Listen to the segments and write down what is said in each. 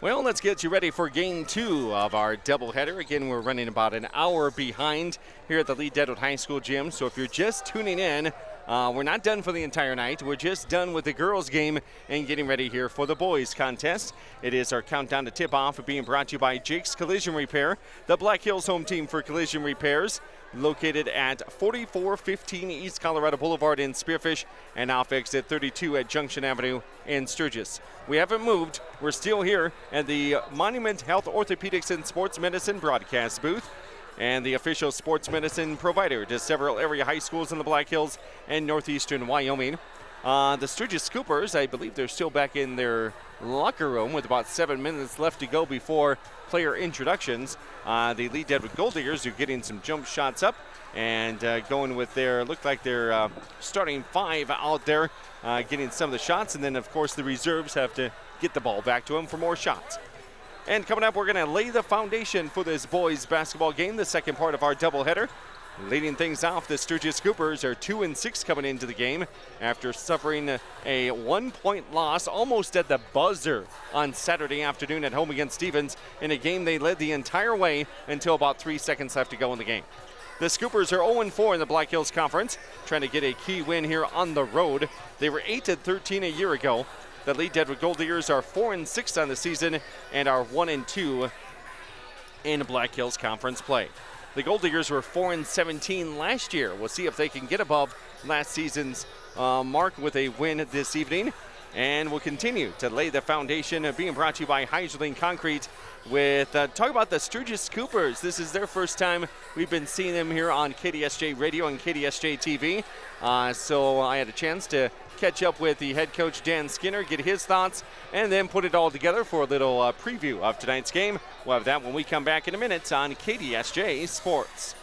Well, let's get you ready for game 2 of our doubleheader. Again, we're running about an hour behind here at the Lead-Deadwood High School gym. So if you're just tuning in, we're not done for the entire night. We're just done with the girls' game and getting ready here for the boys' contest. It is our countdown to tip-off, being brought to you by Jake's Collision Repair, the Black Hills home team for collision repairs, located at 4415 East Colorado Boulevard in Spearfish and off exit 32 at Junction Avenue in Sturgis. We haven't moved. We're still here at the Monument Health Orthopedics and Sports Medicine broadcast booth, and the official sports medicine provider to several area high schools in the Black Hills and northeastern Wyoming. The Sturgis Scoopers, I believe they're still back in their locker room with about 7 minutes left to go before player introductions. The Lead-Deadwood Golddiggers are getting some jump shots up and going with their, look like they're starting 5 out there, getting some of the shots, and then of course the reserves have to get the ball back to them for more shots. And coming up, we're going to lay the foundation for this boys basketball game, the second part of our doubleheader. Leading things off, the Sturgis Scoopers are 2-6 coming into the game after suffering a 1-point loss almost at the buzzer on Saturday afternoon at home against Stevens in a game they led the entire way until about 3 seconds left to go in the game. The Scoopers are 0-4 in the Black Hills Conference, trying to get a key win here on the road. They were 8-13 a year ago. The Lead-Deadwood Golddiggers are 4-6 on the season and are 1-2 in Black Hills Conference play. The Golddiggers were 4-17 last year. We'll see if they can get above last season's mark with a win this evening. And we'll continue to lay the foundation, being brought to you by Heiserling Concrete with, talk about the Sturgis Scoopers. This is their first time we've been seeing them here on KDSJ Radio and KDSJ-TV. So I had a chance to catch up with the head coach, Dan Skinner, get his thoughts, and then put it all together for a little preview of tonight's game. We'll have that when we come back in a minute on KDSJ Sports.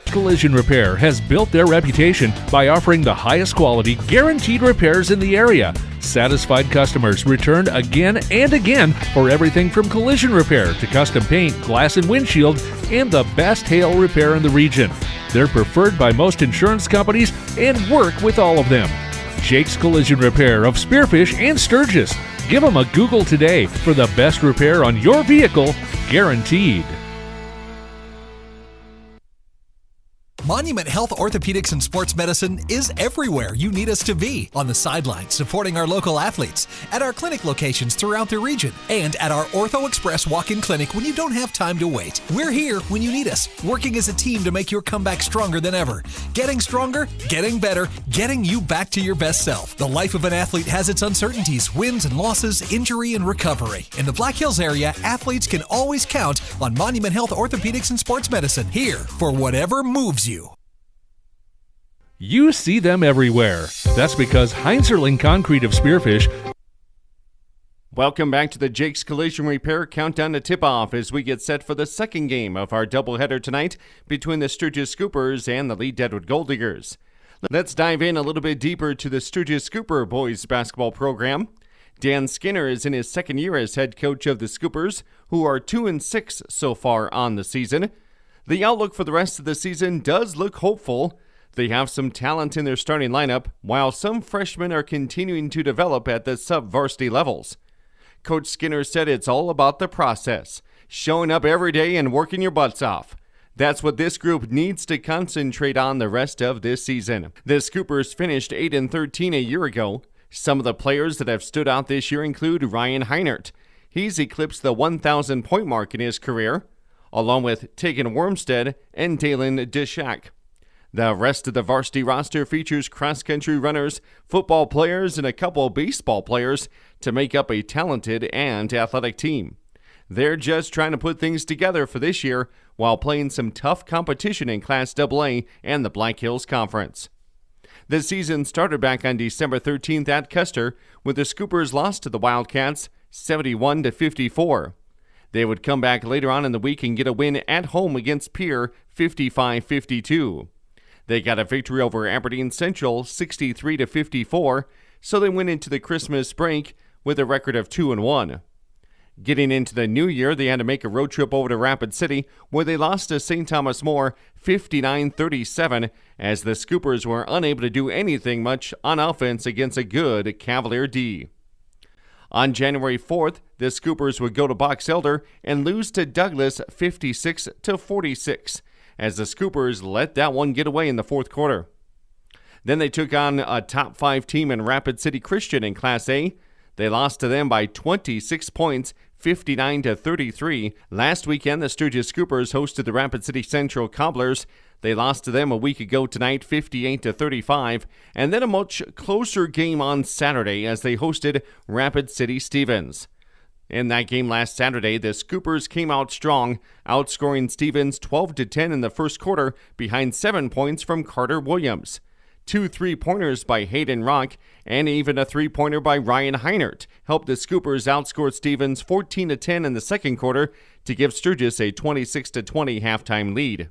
Collision Repair has built their reputation by offering the highest quality, guaranteed repairs in the area. Satisfied customers return again and again for everything from collision repair to custom paint, glass and windshield, and the best hail repair in the region. They're preferred by most insurance companies and work with all of them. Jake's Collision Repair of Spearfish and Sturgis. Give them a Google today for the best repair on your vehicle, guaranteed. Monument Health Orthopedics and Sports Medicine is everywhere you need us to be. On the sidelines, supporting our local athletes, at our clinic locations throughout the region, and at our Ortho Express walk-in clinic when you don't have time to wait. We're here when you need us, working as a team to make your comeback stronger than ever. Getting stronger, getting better, getting you back to your best self. The life of an athlete has its uncertainties, wins and losses, injury and recovery. In the Black Hills area, athletes can always count on Monument Health Orthopedics and Sports Medicine, here for whatever moves you. You see them everywhere. That's because Heiserling Concrete of Spearfish. Welcome back to the Jake's Collision Repair countdown to tip-off as we get set for the second game of our doubleheader tonight between the Sturgis Scoopers and the Lead-Deadwood Golddiggers. Let's dive in a little bit deeper to the Sturgis Scooper boys basketball program. Dan Skinner is in his second year as head coach of the Scoopers, who are 2-6 so far on the season. The outlook for the rest of the season does look hopeful. They have some talent in their starting lineup, while some freshmen are continuing to develop at the sub-varsity levels. Coach Skinner said it's all about the process, showing up every day and working your butts off. That's what this group needs to concentrate on the rest of this season. The Scoopers finished 8-13 a year ago. Some of the players that have stood out this year include Ryan Heinert. He's eclipsed the 1,000-point mark in his career, along with Tegan Wormstead and Dalen Dishak. The rest of the varsity roster features cross-country runners, football players, and a couple baseball players to make up a talented and athletic team. They're just trying to put things together for this year while playing some tough competition in Class AA and the Black Hills Conference. The season started back on December 13th at Custer, with the Scoopers lost to the Wildcats 71-54. They would come back later on in the week and get a win at home against Pierre 55-52. They got a victory over Aberdeen Central 63-54, so they went into the Christmas break with a record of 2-1. Getting into the new year, they had to make a road trip over to Rapid City, where they lost to St. Thomas More 59-37, as the Scoopers were unable to do anything much on offense against a good Cavalier D. On January 4th, the Scoopers would go to Box Elder and lose to Douglas 56-46, as the Scoopers let that one get away in the fourth quarter. Then they took on a top 5 team in Rapid City Christian in Class A. They lost to them by 26 points, 59-33. Last weekend, the Sturgis Scoopers hosted the Rapid City Central Cobblers. They lost to them a week ago tonight, 58-35. And then a much closer game on Saturday as they hosted Rapid City Stevens. In that game last Saturday, the Scoopers came out strong, outscoring Stevens 12-10 in the first quarter behind 7 points from Carter Williams. 2 3-pointers by Hayden Rock and even a 3-pointer by Ryan Heinert helped the Scoopers outscore Stevens 14-10 in the second quarter to give Sturgis a 26-20 halftime lead.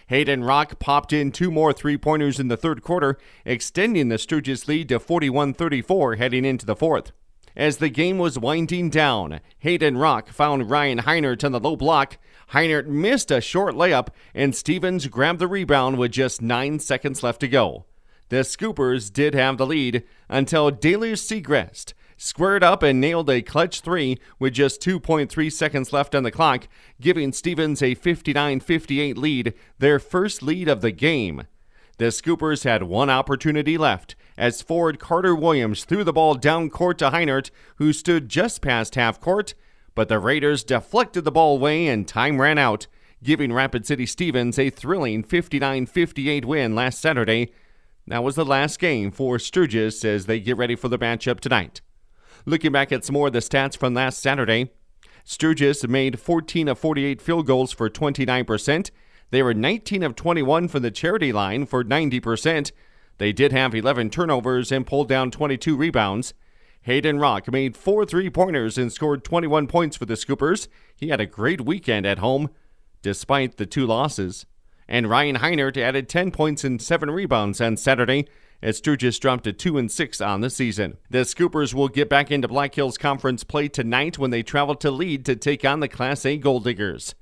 Hayden Rock popped in 2 more 3-pointers in the third quarter, extending the Sturgis lead to 41-34 heading into the fourth. As the game was winding down, Hayden Rock found Ryan Heinert on the low block. Heinert missed a short layup, and Stevens grabbed the rebound with just 9 seconds left to go. The Scoopers did have the lead until Dalius Segrest squared up and nailed a clutch 3 with just 2.3 seconds left on the clock, giving Stevens a 59-58 lead, their first lead of the game. The Scoopers had one opportunity left as forward Carter Williams threw the ball down court to Heinert, who stood just past half court, but the Raiders deflected the ball away and time ran out, giving Rapid City Stevens a thrilling 59-58 win last Saturday. That was the last game for Sturgis as they get ready for the matchup tonight. Looking back at some more of the stats from last Saturday, Sturgis made 14 of 48 field goals for 29%. They were 19 of 21 from the charity line for 90%. They did have 11 turnovers and pulled down 22 rebounds. Hayden Rock made 4 3-pointers and scored 21 points for the Scoopers. He had a great weekend at home, despite the 2 losses. And Ryan Heinert added 10 points and 7 rebounds on Saturday as Sturgis dropped to 2-6 on the season. The Scoopers will get back into Black Hills Conference play tonight when they travel to Lead to take on the Class A Golddiggers.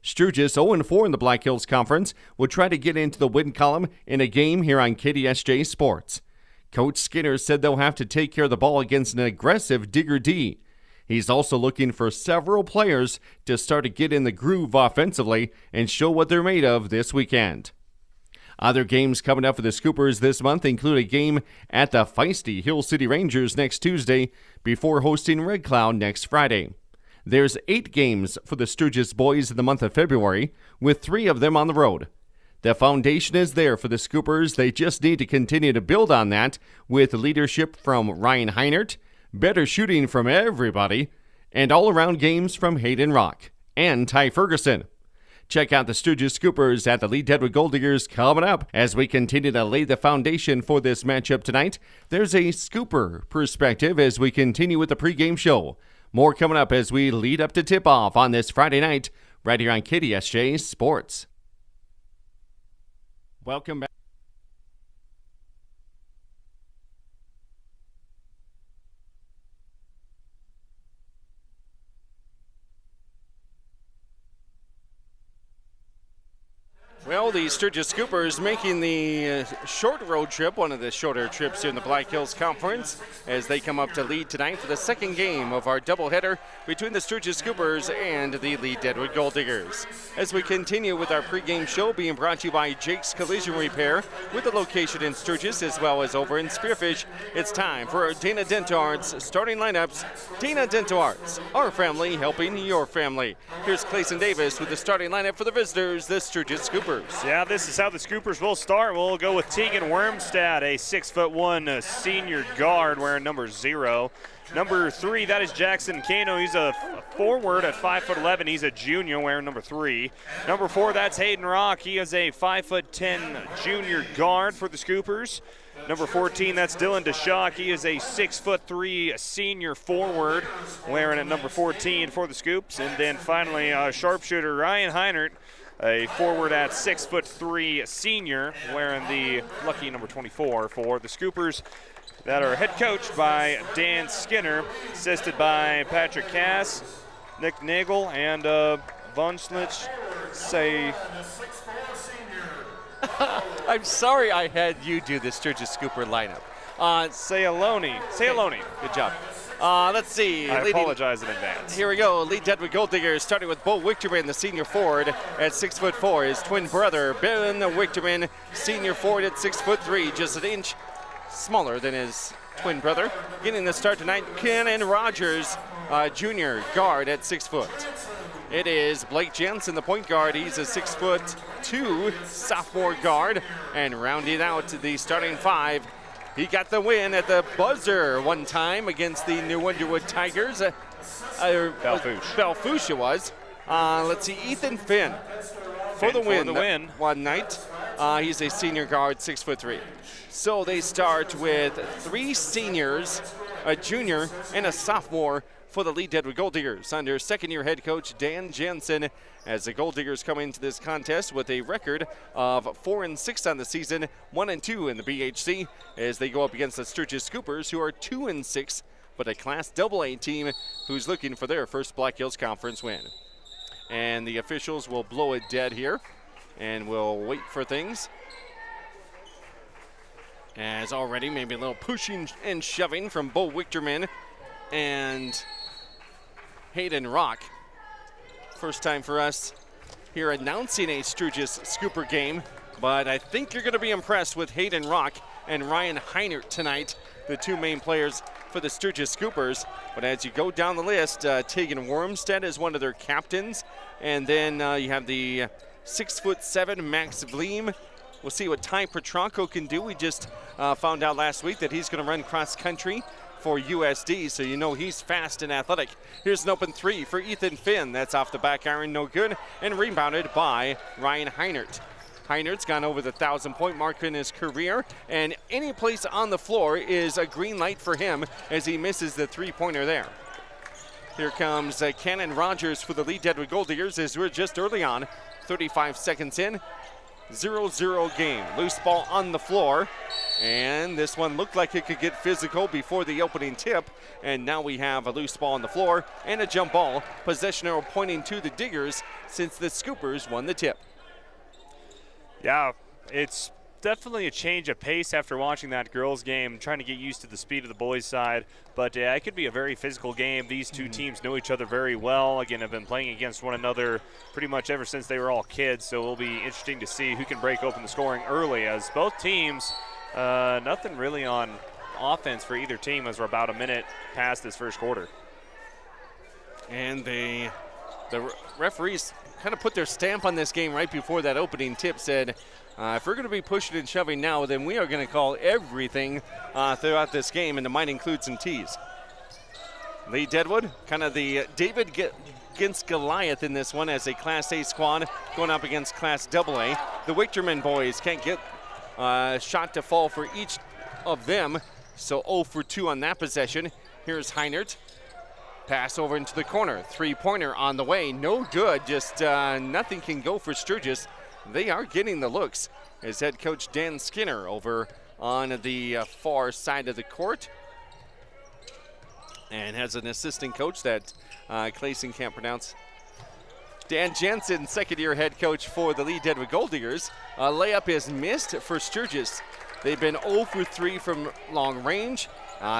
Sturgis 0-4 in the Black Hills Conference will try to get into the win column in a game here on KDSJ Sports. Coach Skinner said they'll have to take care of the ball against an aggressive Digger D. He's also looking for several players to start to get in the groove offensively and show what they're made of this weekend. Other games coming up for the Scoopers this month include a game at the feisty Hill City Rangers next Tuesday before hosting Red Cloud next Friday. There's 8 games for the Sturgis boys in the month of February, with 3 of them on the road. The foundation is there for the Scoopers. They just need to continue to build on that with leadership from Ryan Heinert, better shooting from everybody, and all-around games from Hayden Rock and Ty Ferguson. Check out the Sturgis Scoopers at the Lead-Deadwood Golddiggers coming up as we continue to lay the foundation for this matchup tonight. There's a Scooper perspective as we continue with the pregame show. More coming up as we lead up to tip-off on this Friday night right here on KDSJ Sports. Welcome back. Well, the Sturgis Scoopers making the short road trip, one of the shorter trips here in the Black Hills Conference, as they come up to Lead tonight for the second game of our doubleheader between the Sturgis Scoopers and the Lead-Deadwood Golddiggers. As we continue with our pregame show being brought to you by Jake's Collision Repair, with a location in Sturgis as well as over in Spearfish, it's time for our Dana Dental Arts starting lineups. Dana Dental Arts, our family helping your family. Here's Clayson Davis with the starting lineup for the visitors, the Sturgis Scoopers. Yeah, this is how the Scoopers will start. We'll go with Tegan Wormstad, a 6'1" senior guard wearing number 0. Number 3, that is Jackson Cano. He's a forward at 5'11". He's a junior wearing number 3. Number 4, that's Hayden Rock. He is a 5'10" junior guard for the Scoopers. Number 14, that's Dylan DeShock. He is a 6'3" senior forward wearing at number 14 for the Scoops. And then finally, sharpshooter Ryan Heinert, a forward at 6'3" senior, wearing the lucky number 24 for the Scoopers that are head coached by Dan Skinner, assisted by Patrick Cass, Nick Nagel, and Vonslich say. I'm sorry I had you do the Sturgis Scooper lineup. Sayaloni. Good job. Let's see. I apologize in advance. Here we go. Lead-Deadwood Golddiggers starting with Bo Wichterman, the senior forward at 6'4". His twin brother, Ben Wichterman, senior forward at 6'3", just an inch smaller than his twin brother. Getting the start tonight, Kenan Rogers, junior guard at 6 foot. It is Blake Jensen, the point guard. He's a 6'2" sophomore guard. And rounding out the starting five, he got the win at the buzzer one time against the New Underwood Tigers. Belfouche it was. Let's see, Ethan Finn for the win one night. He's a senior guard, 6'3". So they start with 3 seniors, a junior, and a sophomore for the Lead-Deadwood Golddiggers under second-year head coach Dan Jensen, as the Golddiggers come into this contest with a record of 4-6 on the season, 1-2 in the BHC, as they go up against the Sturgis Scoopers, who are 2-6, but a Class AA team who's looking for their first Black Hills Conference win. And the officials will blow it dead here, and we'll wait for things. As already maybe a little pushing and shoving from Bo Wichterman and Hayden Rock. First time for us here announcing a Sturgis Scooper game, but I think you're going to be impressed with Hayden Rock and Ryan Heinert tonight, the 2 main players for the Sturgis Scoopers. But as you go down the list, Tegan Wormstead is one of their captains, and then you have the 6'7" Max Vleem. We'll see what Ty Petranco can do. We just found out last week that he's going to run cross country for USD, so you know he's fast and athletic. Here's an open 3 for Ethan Finn. That's off the back iron, no good, and rebounded by Ryan Heinert. Heinert's gone over the 1,000-point mark in his career, and any place on the floor is a green light for him as he misses the 3-pointer there. Here comes Kenan Rogers for the Lead-Deadwood Golddiggers as we're just early on, 35 seconds in. 0-0 game. Loose ball on the floor, and this one looked like it could get physical before the opening tip, and now we have a loose ball on the floor and a jump ball. Possession arrow pointing to the Diggers since the Scoopers won the tip. Yeah, it's definitely a change of pace after watching that girls game, trying to get used to the speed of the boys side. But it could be a very physical game. These 2 teams know each other very well. Again, have been playing against one another pretty much ever since they were all kids. So it'll be interesting to see who can break open the scoring early, as both teams, nothing really on offense for either team as we're about a minute past this first quarter. And the referees kind of put their stamp on this game right before that opening tip, said, if we're going to be pushing and shoving now, then we are going to call everything throughout this game, and it might include some tees. Lead-Deadwood, kind of the David against Goliath in this one as a Class A squad going up against Class AA. The Wichterman boys can't get a shot to fall for each of them, so 0 for 2 on that possession. Here's Heinert. Pass over into the corner. 3-pointer on the way. No good. Just nothing can go for Sturgis. They are getting the looks as head coach Dan Skinner over on the far side of the court, and has an assistant coach that Clayson can't pronounce. Dan Jensen, second-year head coach for the Lead-Deadwood Golddiggers. A layup is missed for Sturgis. They've been 0 for 3 from long range.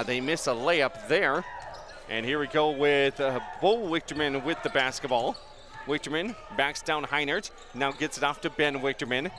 They miss a layup there. And here we go with Bo Wichterman with the basketball. Wichterman backs down Heinert, now gets it off to Ben Wichterman.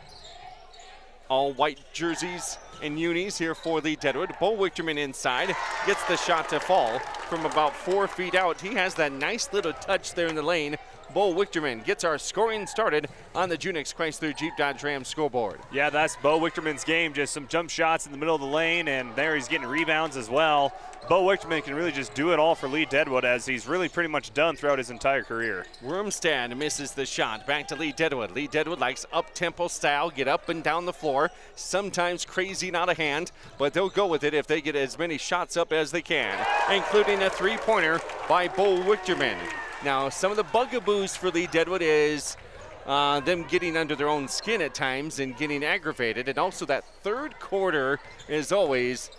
All white jerseys and unis here for Lead-Deadwood. Bo Wichterman inside, gets the shot to fall from about 4 feet out. He has that nice little touch there in the lane. Bo Wichterman gets our scoring started on the Junix Chrysler Jeep Dodge Ram scoreboard. Yeah, that's Bo Wichterman's game. Just some jump shots in the middle of the lane, and there he's getting rebounds as well. Bo Wichterman can really just do it all for Lead-Deadwood, as he's really pretty much done throughout his entire career. Wormstad misses the shot. Back to Lead-Deadwood. Lead-Deadwood likes up-tempo style, get up and down the floor, sometimes crazy and out of hand, but they'll go with it if they get as many shots up as they can, including a 3-pointer by Bo Wichterman. Now, some of the bugaboos for Lead-Deadwood is them getting under their own skin at times and getting aggravated, and also that third quarter is always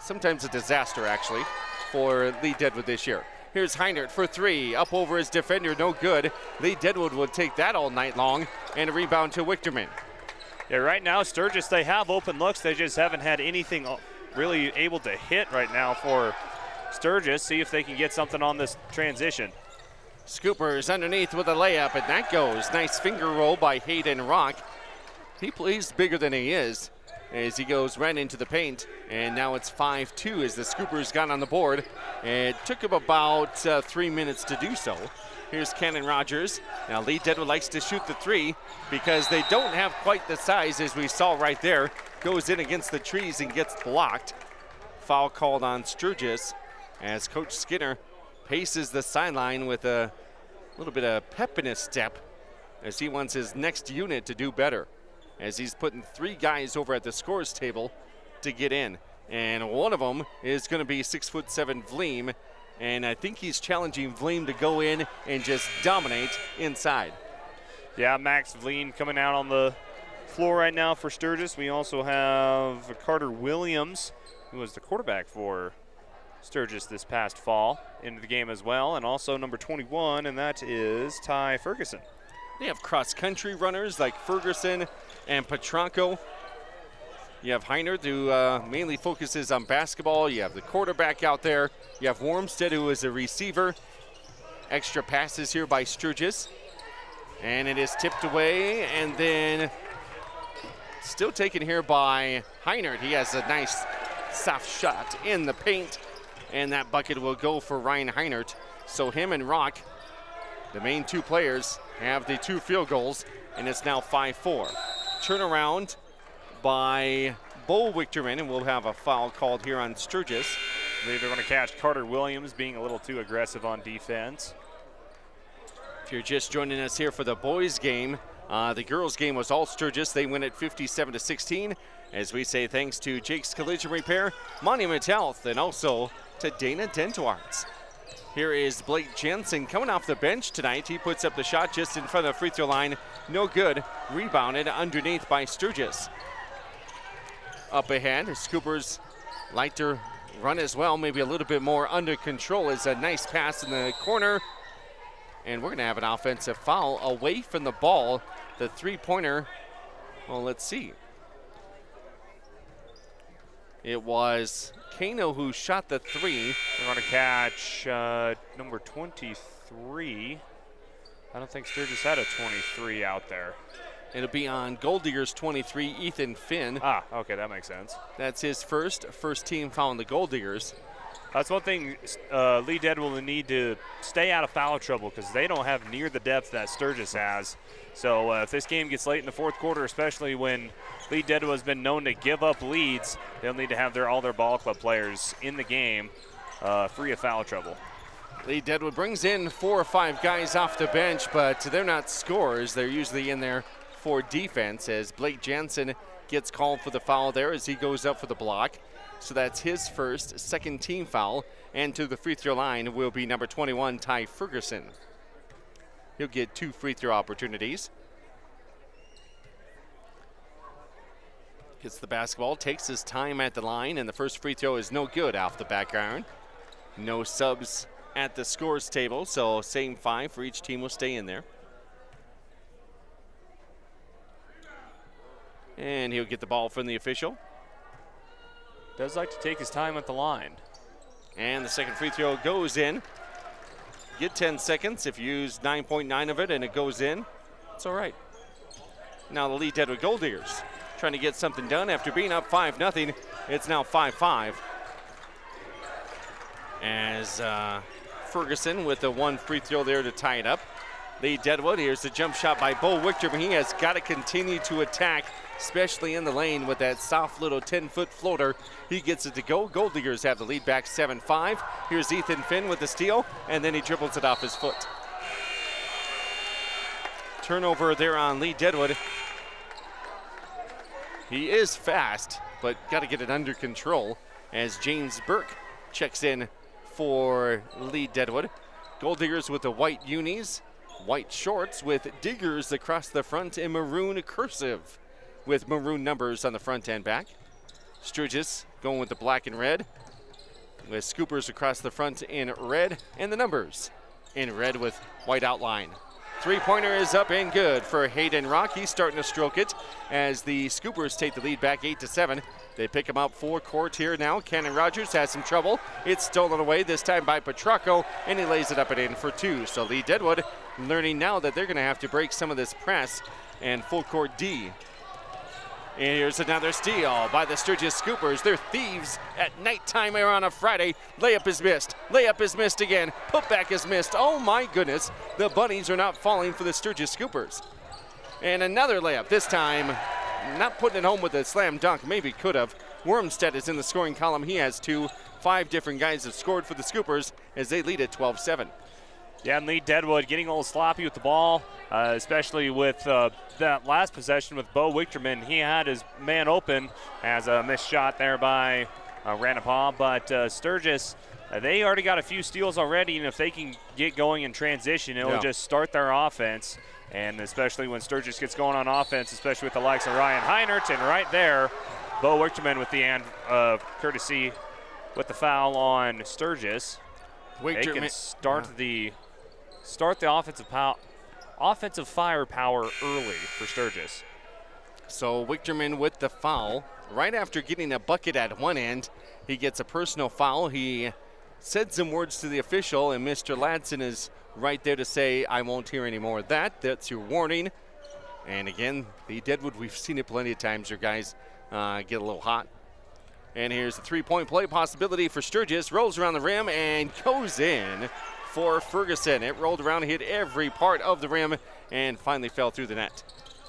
sometimes a disaster, actually, for Lead-Deadwood this year. Here's Heinert for 3, up over his defender, no good. Lead-Deadwood would take that all night long, and a rebound to Wichterman. Yeah, right now, Sturgis, they have open looks. They just haven't had anything really able to hit right now for Sturgis. See if they can get something on this transition. Scoopers underneath with a layup, and that goes. Nice finger roll by Hayden Rock. He plays bigger than he is as he goes right into the paint, and now it's 5-2 as the Scoopers got on the board. It took him about 3 minutes to do so. Here's Cannon Rogers. Now Lead-Deadwood likes to shoot the three because they don't have quite the size, as we saw right there. Goes in against the trees and gets blocked. Foul called on Sturgis as Coach Skinner paces the sideline with a little bit of pep in his step as he wants his next unit to do better, as he's putting 3 guys over at the scores table to get in. And one of them is going to be 6'7" Vleem, and I think he's challenging Vleem to go in and just dominate inside. Yeah, Max Vleem coming out on the floor right now for Sturgis. We also have Carter Williams, who was the quarterback for Sturgis this past fall, into the game as well, and also number 21, and that is Ty Ferguson. They have cross-country runners like Ferguson and Petranco. You have Heinert, who mainly focuses on basketball. You have the quarterback out there. You have Wormstead, who is a receiver. Extra passes here by Sturgis. And it is tipped away, and then still taken here by Heinert. He has a nice soft shot in the paint, and that bucket will go for Ryan Heinert. So him and Rock, the main 2 players, have the 2 field goals, and it's now 5-4. Turnaround by Bo Wichterman, and we'll have a foul called here on Sturgis. I believe they're going to catch Carter Williams being a little too aggressive on defense. If you're just joining us here for the boys game, the girls game was all Sturgis. They win at 57-16. As we say thanks to Jake's Collision Repair, Monument Health, and also to Dana Dental Arts. Here is Blake Jensen coming off the bench tonight. He puts up the shot just in front of the free throw line. No good. Rebounded underneath by Sturgis. Up ahead, Scoopers like to run as well, maybe a little bit more under control. Is a nice pass in the corner. And we're going to have an offensive foul away from the ball. The three-pointer, well, let's see. It was Kano who shot the 3. We're going to catch number 23. I don't think Sturgis had a 23 out there. It'll be on Golddiggers 23, Ethan Finn. Ah, okay, that makes sense. That's his first team foul on the Golddiggers. That's one thing Lead-Deadwood will need to stay out of foul trouble, because they don't have near the depth that Sturgis has. So if this game gets late in the fourth quarter, especially when Lead-Deadwood has been known to give up leads, they'll need to have all their ball club players in the game free of foul trouble. Lead-Deadwood brings in 4 or 5 guys off the bench, but they're not scorers. They're usually in there for defense, as Blake Jansen gets called for the foul there as he goes up for the block. So that's his second team foul. And to the free throw line will be number 21, Ty Ferguson. He'll get 2 free throw opportunities. Gets the basketball, takes his time at the line, and the first free throw is no good off the back iron. No subs at the scores table, so same 5 for each team will stay in there. And he'll get the ball from the official. Does like to take his time at the line. And the second free throw goes in. Get 10 seconds. If you use 9.9 of it and it goes in, it's all right. Now the Lead-Deadwood Golddiggers trying to get something done after being up 5-0. It's now 5-5. As Ferguson with the 1 free throw there to tie it up. Lead-Deadwood, here's the jump shot by Bo Wichterman. He has got to continue to attack, especially in the lane with that soft little 10-foot floater. He gets it to go. Golddiggers have the lead back 7-5. Here's Ethan Finn with the steal, and then he dribbles it off his foot. Turnover there on Lead-Deadwood. He is fast, but got to get it under control as James Burke checks in for Lead-Deadwood. Golddiggers with the white unis, white shorts with diggers across the front in maroon cursive with maroon numbers on the front and back. Sturgis going with the black and red with scoopers across the front in red and the numbers in red with white outline. Three-pointer is up and good for Hayden Rock. He's starting to stroke it as the scoopers take the lead back 8-7. They pick him up full court here now. Cannon Rogers has some trouble. It's stolen away, this time by Petracco, and he lays it up and in for 2. So Lead-Deadwood learning now that they're going to have to break some of this press and full court D. And here's another steal by the Sturgis Scoopers. They're thieves at nighttime here on a Friday. Layup is missed. Layup is missed again. Putback is missed. Oh my goodness. The bunnies are not falling for the Sturgis Scoopers. And another layup, this time not putting it home with a slam dunk. Maybe could have. Wormstead is in the scoring column. He has 2. 5 different guys have scored for the Scoopers as they lead at 12-7. Yeah, and Lead-Deadwood getting a little sloppy with the ball, especially with that last possession with Bo Wichterman. He had his man open as a missed shot there by Ranapaw, but Sturgis, they already got a few steals already, and if they can get going in transition, it'll just start their offense. And especially when Sturgis gets going on offense, especially with the likes of Ryan Heinert, and right there, Bo Wichterman with the courtesy with the foul on Sturgis. They can start the offensive firepower early for Sturgis. So Wichterman with the foul. Right after getting a bucket at one end, he gets a personal foul. He said some words to the official, and Mr. Ladson is right there to say, I won't hear any more of that. That's your warning. And again, Lead-Deadwood, we've seen it plenty of times. Your guys get a little hot. And here's the three-point play possibility for Sturgis. Rolls around the rim and goes in for Ferguson. It rolled around, hit every part of the rim, and finally fell through the net.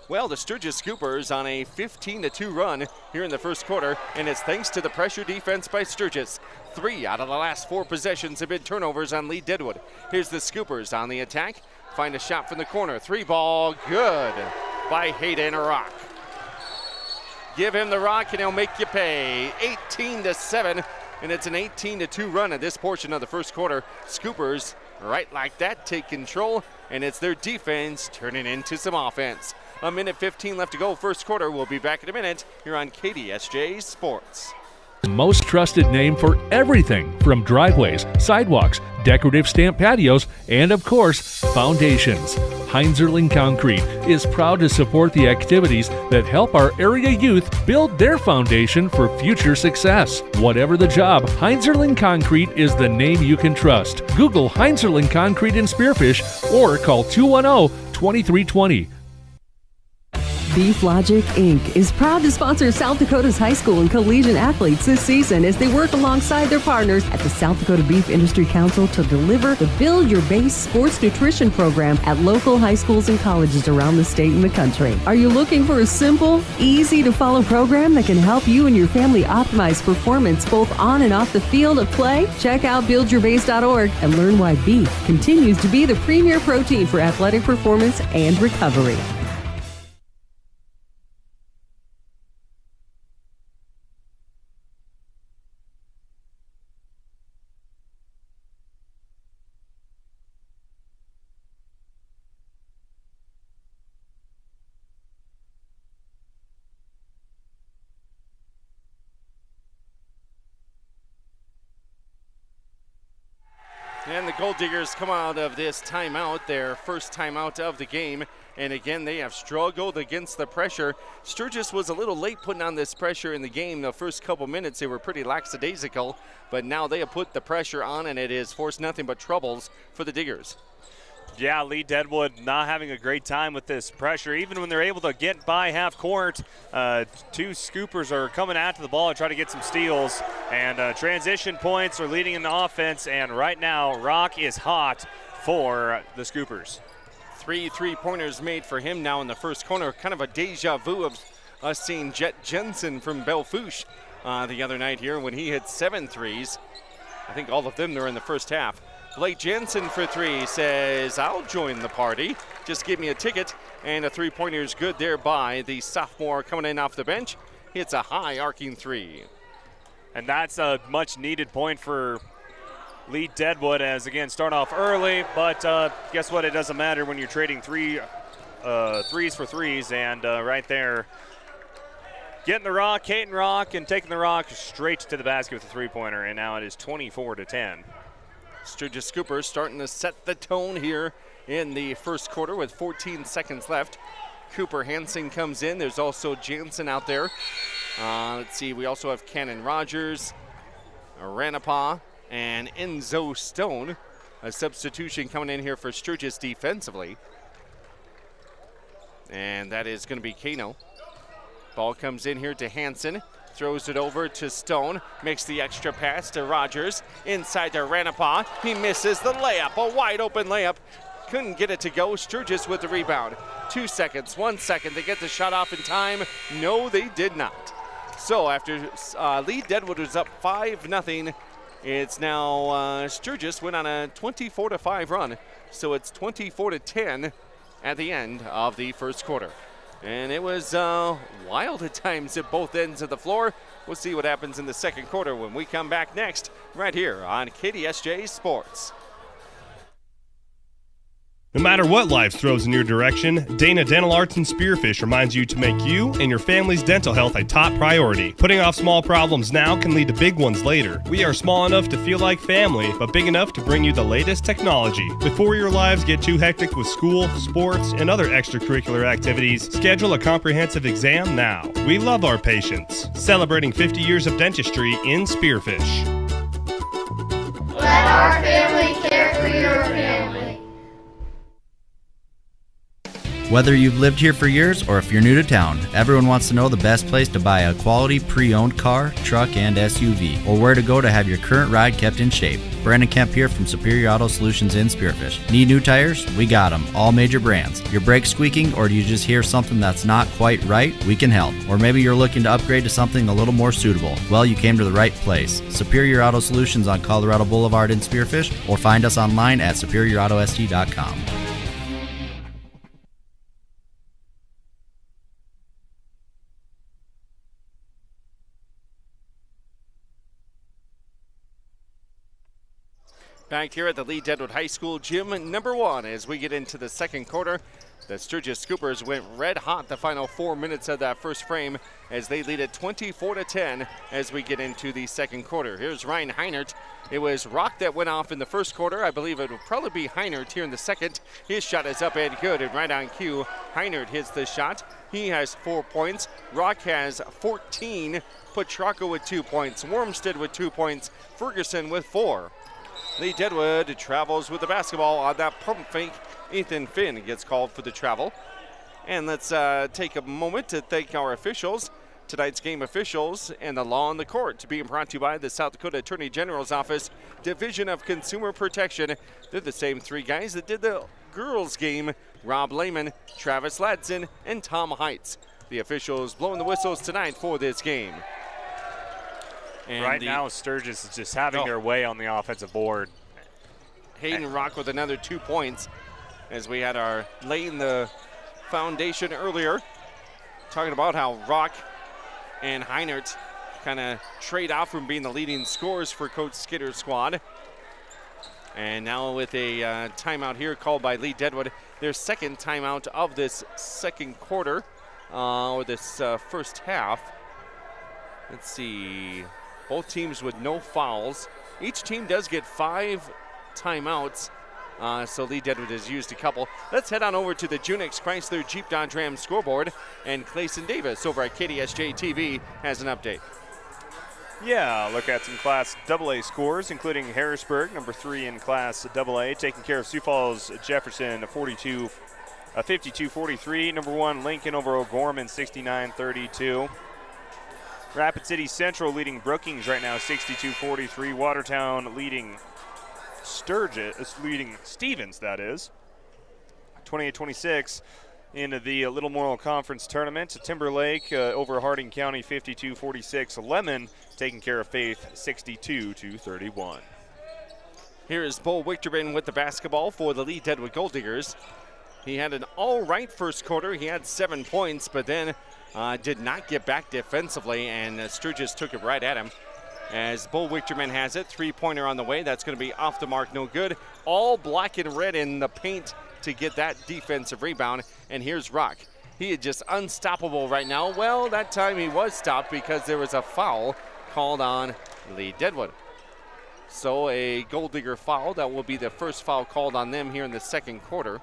Well, the Sturgis Scoopers on a 15-2 run here in the first quarter, and it's thanks to the pressure defense by Sturgis. 3 out of the last 4 possessions have been turnovers on Lead-Deadwood. Here's the Scoopers on the attack. Find a shot from the corner. 3-ball, good by Hayden Rock. Give him the rock and he'll make you pay. 18-7, and it's an 18-2 run at this portion of the first quarter. Scoopers, right like that, take control, and it's their defense turning into some offense. 1:15 left to go, first quarter. We'll be back in a minute here on KDSJ Sports. Most trusted name for everything from driveways, sidewalks, decorative stamp patios, and of course, foundations. Heinzerling Concrete is proud to support the activities that help our area youth build their foundation for future success. Whatever the job, Heinzerling Concrete is the name you can trust. Google Heinzerling Concrete in Spearfish or call 210-2320. Beef Logic, Inc. is proud to sponsor South Dakota's high school and collegiate athletes this season as they work alongside their partners at the South Dakota Beef Industry Council to deliver the Build Your Base sports nutrition program at local high schools and colleges around the state and the country. Are you looking for a simple, easy-to-follow program that can help you and your family optimize performance both on and off the field of play? Check out buildyourbase.org and learn why beef continues to be the premier protein for athletic performance and recovery. And the Golddiggers come out of this timeout, their first timeout of the game. And again, they have struggled against the pressure. Sturgis was a little late putting on this pressure in the game. The first couple minutes, they were pretty lackadaisical. But now they have put the pressure on, and it has forced nothing but troubles for the Diggers. Yeah, Lead-Deadwood not having a great time with this pressure. Even when they're able to get by half court, 2 Scoopers are coming after the ball and try to get some steals. And transition points are leading in the offense. And right now, Rock is hot for the Scoopers. 3 3-pointers made for him now in the first corner. Kind of a deja vu of us seeing Jet Jensen from Bellefouche the other night here when he hit 7 threes. I think all of them were in the first half. Blake Jensen for 3 says, I'll join the party. Just give me a ticket. And a 3-pointer is good there by the sophomore coming in off the bench. Hits a high arcing 3. And that's a much needed point for Lead-Deadwood as, again, start off early. But guess what? It doesn't matter when you're trading threes for threes. And right there, getting the rock, Caton Rock, and taking the rock straight to the basket with a 3-pointer. And now it is 24-10. Sturgis Scoopers starting to set the tone here in the first quarter with 14 seconds left. Cooper Hansen comes in. There's also Jansen out there. Let's see, we also have Cannon Rogers, Ranapa, and Enzo Stone. A substitution coming in here for Sturgis defensively. And that is going to be Kano. Ball comes in here to Hansen. Throws it over to Stone. Makes the extra pass to Rogers. Inside to Ranapa. He misses the layup. A wide open layup. Couldn't get it to go. Sturgis with the rebound. 2 seconds, 1 second to get the shot off in time. No, they did not. So after Lead-Deadwood was up 5-0, it's now Sturgis went on a 24-5 run. So it's 24-10 at the end of the first quarter. And it was wild at times at both ends of the floor. We'll see what happens in the second quarter when we come back next, right here on KDSJ Sports. No matter what life throws in your direction, Dana Dental Arts and Spearfish reminds you to make you and your family's dental health a top priority. Putting off small problems now can lead to big ones later. We are small enough to feel like family, but big enough to bring you the latest technology. Before your lives get too hectic with school, sports, and other extracurricular activities, schedule a comprehensive exam now. We love our patients. Celebrating 50 years of dentistry in Spearfish. Let our family care for your family. Whether you've lived here for years or if you're new to town, everyone wants to know the best place to buy a quality pre-owned car, truck, and SUV, or where to go to have your current ride kept in shape. Brandon Kemp here from Superior Auto Solutions in Spearfish. Need new tires? We got them, all major brands. Your brakes squeaking, or do you just hear something that's not quite right? We can help. Or maybe you're looking to upgrade to something a little more suitable. Well, you came to the right place. Superior Auto Solutions on Colorado Boulevard in Spearfish, or find us online at superiorautost.com. Back here at the Lead-Deadwood High School gym, number one, as we get into the second quarter. The Sturgis Scoopers went red hot the final 4 minutes of that first frame as they lead it 24-10 as we get into the second quarter. Here's Ryan Heinert. It was Rock that went off in the first quarter. I believe it will probably be Heinert here in the second. His shot is up and good, and right on cue, Heinert hits the shot. He has 4 points. Rock has 14. Petrarca with 2 points. Wormstead with 2 points. Ferguson with 4. Lead-Deadwood travels with the basketball on that pump fake. Ethan Finn gets called for the travel. And let's take a moment to thank our officials. Tonight's game officials and the law on the court being brought to you by the South Dakota Attorney General's Office, Division of Consumer Protection. They're the same three guys that did the girls' game: Rob Lehman, Travis Ladson, and Tom Heitz. The officials blowing the whistles tonight for this game. And right now, Sturgis is just having their way on the offensive board. Hayden Rock with another 2 points as we had our laying the foundation earlier, talking about how Rock and Heinert kind of trade off from being the leading scorers for Coach Skidder's squad. And now with a timeout here called by Lead-Deadwood, their second timeout of this second quarter, or this first half. Let's see. Both teams with no fouls. Each team does get 5 timeouts, so Lead-Deadwood has used a couple. Let's head on over to the Junix Chrysler Jeep Dodge Ram scoreboard, and Clayson Davis over at KDSJ-TV has an update. Yeah, look at some Class AA scores, including Harrisburg, number 3 in Class AA, taking care of Sioux Falls Jefferson, 52-43. Number 1, Lincoln over O'Gorman, 69-32. Rapid City Central leading Brookings right now, 62-43. Watertown leading Stevens, that is, 28-26. In the Little Memorial Conference Tournament, Timberlake over Harding County, 52-46. Lemon taking care of Faith, 62-31. Here is Bo Wichterman with the basketball for the Lead-Deadwood Golddiggers. He had an all-right first quarter. He had 7 points, but then did not get back defensively, and Sturgis took it right at him. As Bo Wichterman has it, three-pointer on the way. That's going to be off the mark, no good. All black and red in the paint to get that defensive rebound. And here's Rock. He is just unstoppable right now. Well, that time he was stopped because there was a foul called on Lead-Deadwood. So a Golddigger foul. That will be the first foul called on them here in the second quarter.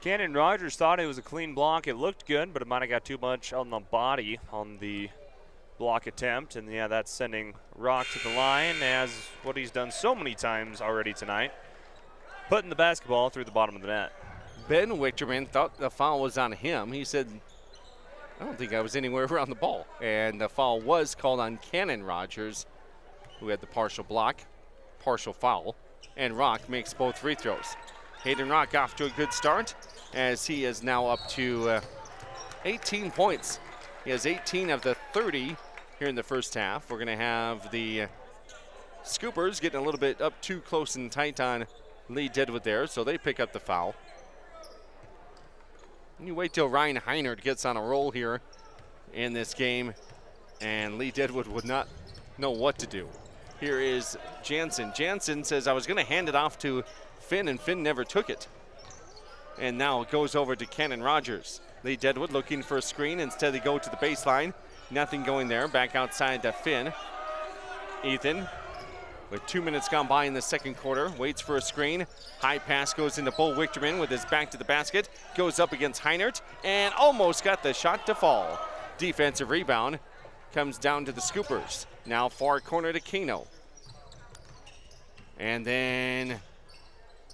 Cannon Rogers thought it was a clean block. It looked good, but it might have got too much on the body on the block attempt. And yeah, that's sending Rock to the line, as what he's done so many times already tonight, putting the basketball through the bottom of the net. Ben Wichterman thought the foul was on him. He said, I don't think I was anywhere around the ball. And the foul was called on Cannon Rogers, who had the partial block, partial foul. And Rock makes both free throws. Hayden Rock off to a good start, as he is now up to 18 points. He has 18 of the 30 here in the first half. We're going to have the Scoopers getting a little bit up too close and tight on Lead-Deadwood there, so they pick up the foul. And you wait till Ryan Heinert gets on a roll here in this game, and Lead-Deadwood would not know what to do. Here is Jansen. Jansen says, I was going to hand it off to Finn, and Finn never took it. And now it goes over to Cannon Rogers. Lead-Deadwood looking for a screen. Instead, they go to the baseline. Nothing going there. Back outside to Finn. Ethan, with 2 minutes gone by in the second quarter, waits for a screen. High pass goes into Bo Wichterman with his back to the basket. Goes up against Heinert and almost got the shot to fall. Defensive rebound comes down to the Scoopers. Now far corner to Kano. And then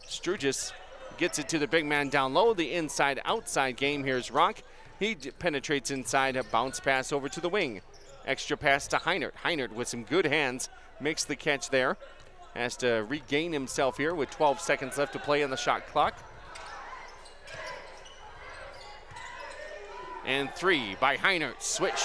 Sturgis gets it to the big man down low. The inside-outside game. Here's Rock. He penetrates inside, a bounce pass over to the wing. Extra pass to Heinert. Heinert with some good hands makes the catch there. Has to regain himself here with 12 seconds left to play on the shot clock. And three by Heinert. Swish.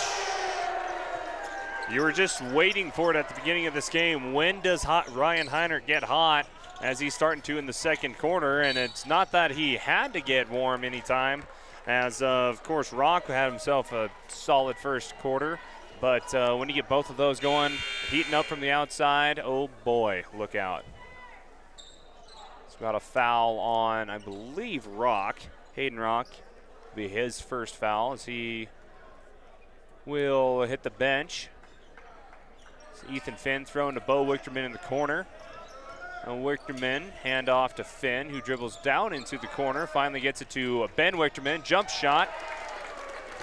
You were just waiting for it at the beginning of this game. When does Ryan Heinert get hot, as he's starting to in the second quarter? And it's not that he had to get warm anytime, as of course Rock had himself a solid first quarter. But when you get both of those going, heating up from the outside, oh boy, look out. He's got a foul on, I believe, Rock. Hayden Rock will be his first foul, as he will hit the bench. Ethan Finn throwing to Bo Wichterman in the corner. And Wichterman hand off to Finn, who dribbles down into the corner. Finally gets it to Ben Wichterman. Jump shot.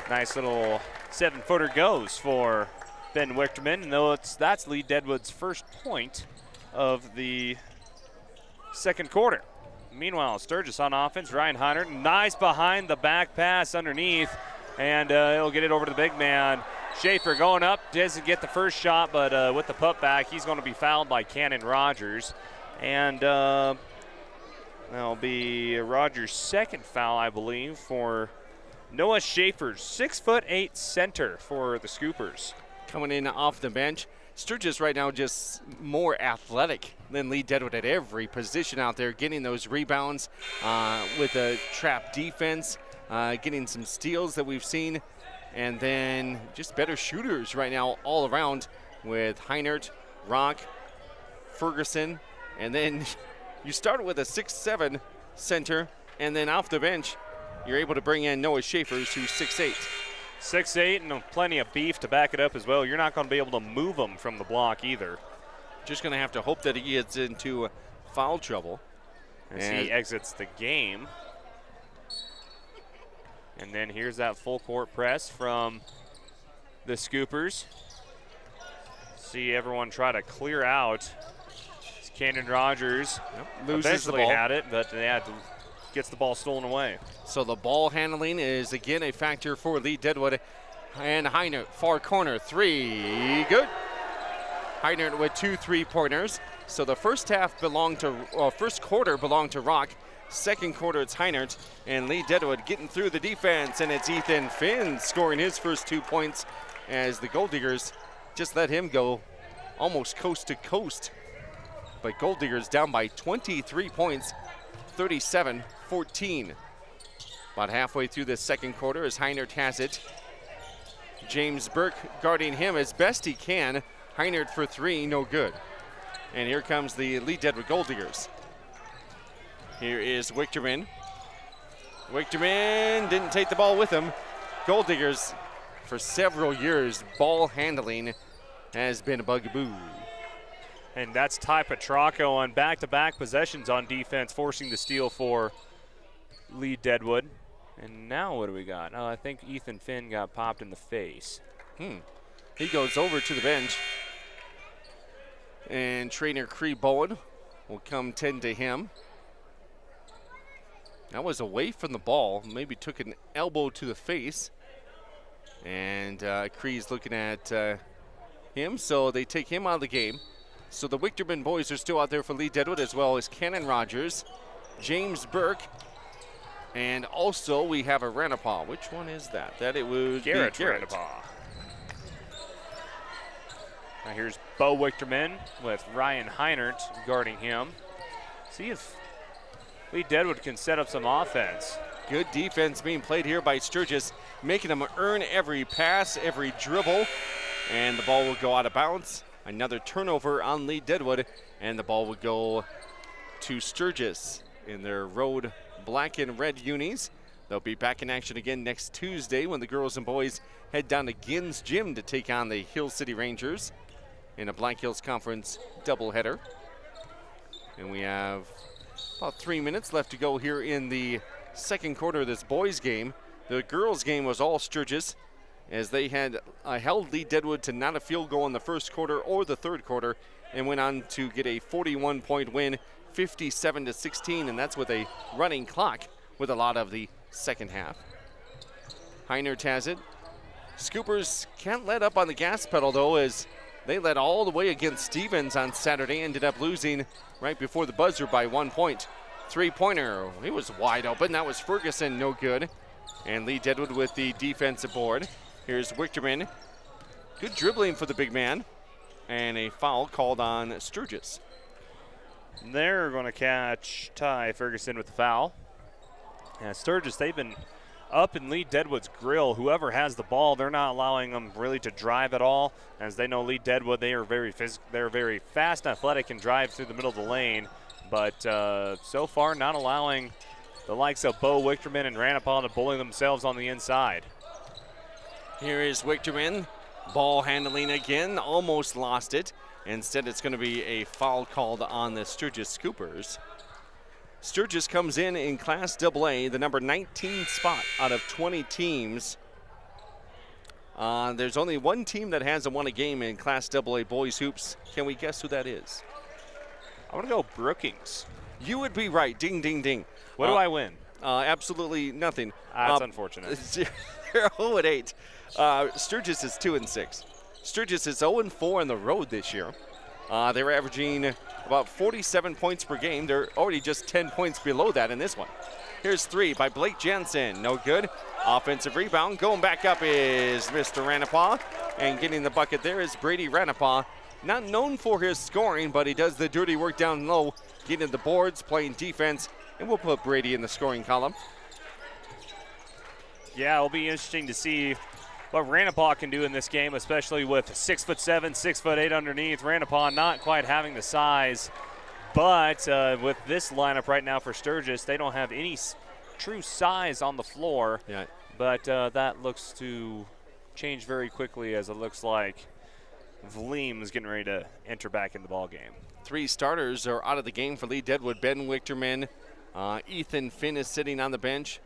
Nice little 7-footer goes for Ben Wichterman. And that's Lead-Deadwood's first point of the second quarter. Meanwhile, Sturgis on offense. Ryan Heinert, nice behind the back pass underneath. And he'll get it over to the big man. Schaefer going up, doesn't get the first shot, but with the putback, he's going to be fouled by Cannon Rogers. And that'll be Rogers' second foul, I believe, for Noah Schaefer, 6'8" center for the Scoopers. Coming in off the bench, Sturgis right now just more athletic than Lead-Deadwood at every position out there, getting those rebounds with a trap defense, getting some steals that we've seen. And then just better shooters right now all around with Heinert, Rock, Ferguson. And then you start with a 6'7" center, and then off the bench, you're able to bring in Noah Schaefer, who's 6'8". 6'8", and plenty of beef to back it up as well. You're not going to be able to move him from the block either. Just going to have to hope that he gets into foul trouble. As he exits the game. And then here's that full court press from the Scoopers. See everyone try to clear out. Cannon Rogers loses the ball. Had it, but gets the ball stolen away. So the ball handling is again a factor for Lead-Deadwood. And Heinert, far corner, three, good. Heinert with 2 3-pointers. So the first quarter belonged to Rock. Second quarter, it's Heinert, and Lead-Deadwood getting through the defense, and it's Ethan Finn scoring his first 2 points as the Golddiggers just let him go almost coast to coast. But Golddiggers down by 23 points, 37-14. About halfway through the second quarter as Heinert has it. James Burke guarding him as best he can. Heinert for 3, no good. And here comes the Lead-Deadwood Golddiggers. Here is Wichterman. Wichterman didn't take the ball with him. Golddiggers, for several years, ball handling has been a bugaboo. And that's Ty Petracco on back-to-back possessions on defense, forcing the steal for Lead-Deadwood. And now what do we got? Oh, I think Ethan Finn got popped in the face. He goes over to the bench. And trainer Cree Bowen will come tend to him. That was away from the ball. Maybe took an elbow to the face. And Cree's looking at him, so they take him out of the game. So the Wichterman boys are still out there for Lead-Deadwood, as well as Cannon Rogers, James Burke, and also we have a Ranapaw. Which one is that? That it was Garrett Garrett. Ranapaw. Now here's Bo Wichterman with Ryan Heinert guarding him. See if Lead-Deadwood can set up some offense. Good defense being played here by Sturgis, making them earn every pass, every dribble, and the ball will go out of bounds. Another turnover on Lead-Deadwood, and the ball would go to Sturgis in their road black and red unis. They'll be back in action again next Tuesday when the girls and boys head down to Ginn's Gym to take on the Hill City Rangers in a Black Hills Conference doubleheader. And we have about 3 minutes left to go here in the second quarter of this boys game. The girls game was all Sturgis, as they had held Lead-Deadwood to not a field goal in the first quarter or the third quarter, and went on to get a 41-point win, 57-16, and that's with a running clock with a lot of the second half. Heinert has it. Scoopers can't let up on the gas pedal, though, as they led all the way against Stevens on Saturday, ended up losing right before the buzzer by 1 point. Three-pointer, he was wide open. That was Ferguson, no good. And Lead-Deadwood with the defensive board. Here's Wichterman. Good dribbling for the big man. And a foul called on Sturgis. They're going to catch Ty Ferguson with the foul. And Sturgis, they've been up in Lead-Deadwood's grill. Whoever has the ball, they're not allowing them really to drive at all. As they know, Lead-Deadwood, they're very fast and athletic and drive through the middle of the lane. But so far, not allowing the likes of Bo Wichterman and Ranapaw to bully themselves on the inside. Here is Wichterman. Ball handling again, almost lost it. Instead, it's going to be a foul called on the Sturgis Scoopers. Sturgis comes in Class AA, the number 19 spot out of 20 teams. There's only one team that hasn't won a game in Class AA boys hoops. Can we guess who that is? I want to go Brookings. You would be right. Ding, ding, ding. What do I win? Absolutely nothing. That's unfortunate. 0-8. Sturgis is 2-6. Sturgis is 0-4 on the road this year. They were averaging about 47 points per game. They're already just 10 points below that in this one. Here's three by Blake Jensen. No good. Offensive rebound. Going back up is Mr. Ranapaw. And getting the bucket there is Brady Ranapaw. Not known for his scoring, but he does the dirty work down low, getting the boards, playing defense, and we'll put Brady in the scoring column. Yeah, it'll be interesting to see what Ranapaw can do in this game, especially with 6'7", 6'8" underneath. Ranapaw not quite having the size, but with this lineup right now for Sturgis, they don't have any true size on the floor. Yeah. But that looks to change very quickly, as it looks like Vleem is getting ready to enter back in the ball game. Three starters are out of the game for Lead-Deadwood. Ben Wichterman, Ethan Finn is sitting on the bench.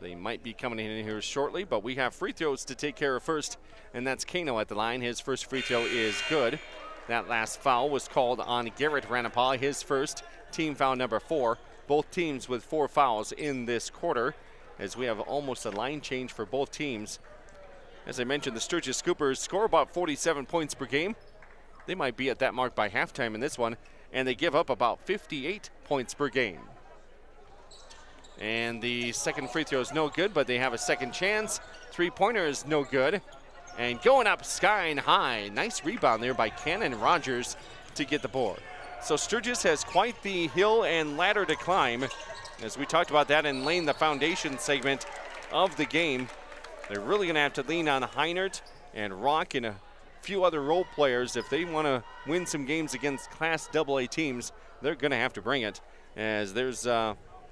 They might be coming in here shortly, but we have free throws to take care of first, and that's Kano at the line. His first free throw is good. That last foul was called on Garrett Ranapaw, his first, team foul number 4. Both teams with 4 fouls in this quarter, as we have almost a line change for both teams. As I mentioned, the Sturgis Scoopers score about 47 points per game. They might be at that mark by halftime in this one, and they give up about 58 points per game. And the second free throw is no good, but they have a second chance. Three-pointer is no good. And going up sky and high. Nice rebound there by Cannon Rogers to get the board. So Sturgis has quite the hill and ladder to climb. As we talked about that in laying the foundation segment of the game, they're really going to have to lean on Heinert and Rock and a few other role players. If they want to win some games against Class AA teams, they're going to have to bring it, as there's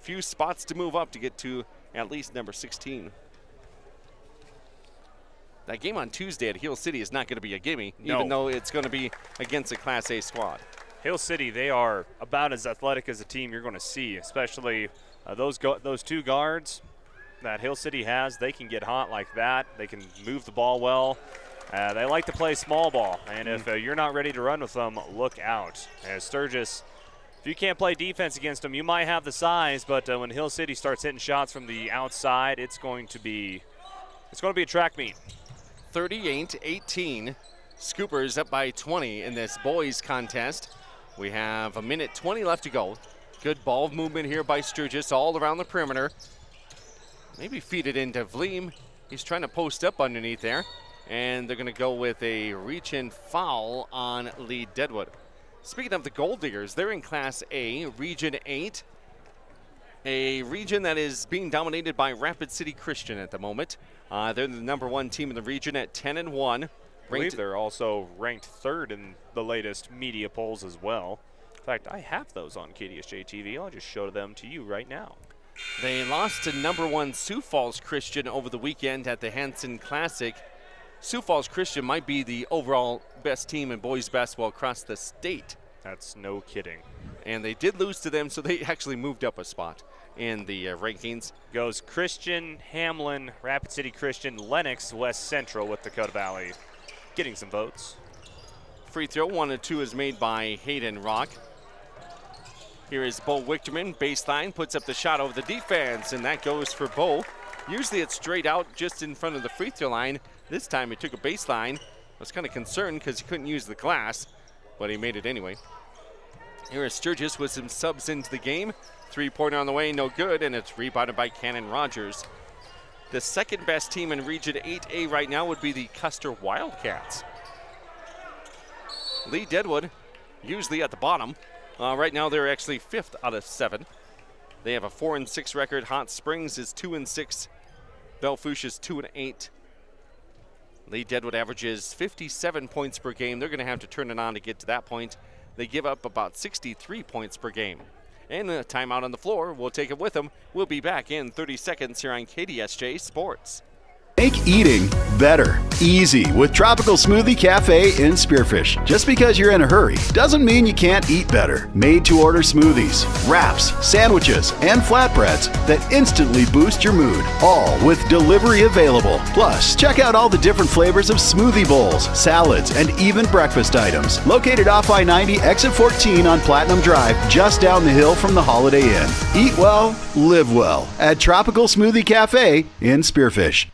few spots to move up to get to at least number 16. That game on Tuesday at Hill City is not going to be a gimme, even though it's going to be against a Class A squad. Hill City, they are about as athletic as a team you're going to see, especially Those two guards that Hill City has, they can get hot like that. They can move the ball well. They like to play small ball, and if you're not ready to run with them, look out. As Sturgis, if you can't play defense against them, you might have the size, but when Hill City starts hitting shots from the outside, it's going to be a track meet. 38-18. Scoopers up by 20 in this boys contest. We have a minute 20 left to go. Good ball movement here by Sturgis all around the perimeter. Maybe feed it into Vleem. He's trying to post up underneath there. And they're going to go with a reach-in foul on Lead-Deadwood. Speaking of the Golddiggers, they're in Class A, Region 8. A region that is being dominated by Rapid City Christian at the moment. They're the #1 team in the region at 10-1. I believe they're also ranked 3rd in the latest media polls as well. In fact, I have those on KDSJ-TV. I'll just show them to you right now. They lost to #1 Sioux Falls Christian over the weekend at the Hanson Classic. Sioux Falls Christian might be the overall best team in boys basketball across the state. That's no kidding. And they did lose to them, so they actually moved up a spot in the rankings. Goes Christian, Hamlin, Rapid City Christian, Lennox, West Central with Dakota Valley getting some votes. Free throw, 1 and 2 is made by Hayden Rock. Here is Bo Wichterman, baseline, puts up the shot over the defense, and that goes for Bo. Usually it's straight out just in front of the free throw line. This time he took a baseline. I was kind of concerned because he couldn't use the glass, but he made it anyway. Here is Sturgis with some subs into the game. 3-pointer on the way, no good, and it's rebounded by Cannon Rogers. The second best team in Region 8A right now would be the Custer Wildcats. Lead-Deadwood, usually at the bottom. Right now they're actually 5th out of 7. They have a 4-6 record. Hot Springs is 2-6. Belle Fourche is 2-8. Lead-Deadwood averages 57 points per game. They're going to have to turn it on to get to that point. They give up about 63 points per game. And a timeout on the floor. We'll take it with them. We'll be back in 30 seconds here on KDSJ Sports. Make eating better, easy with Tropical Smoothie Cafe in Spearfish. Just because you're in a hurry doesn't mean you can't eat better. Made to order smoothies, wraps, sandwiches, and flatbreads that instantly boost your mood, all with delivery available. Plus, check out all the different flavors of smoothie bowls, salads, and even breakfast items. Located off I-90, exit 14 on Platinum Drive, just down the hill from the Holiday Inn. Eat well, live well at Tropical Smoothie Cafe in Spearfish.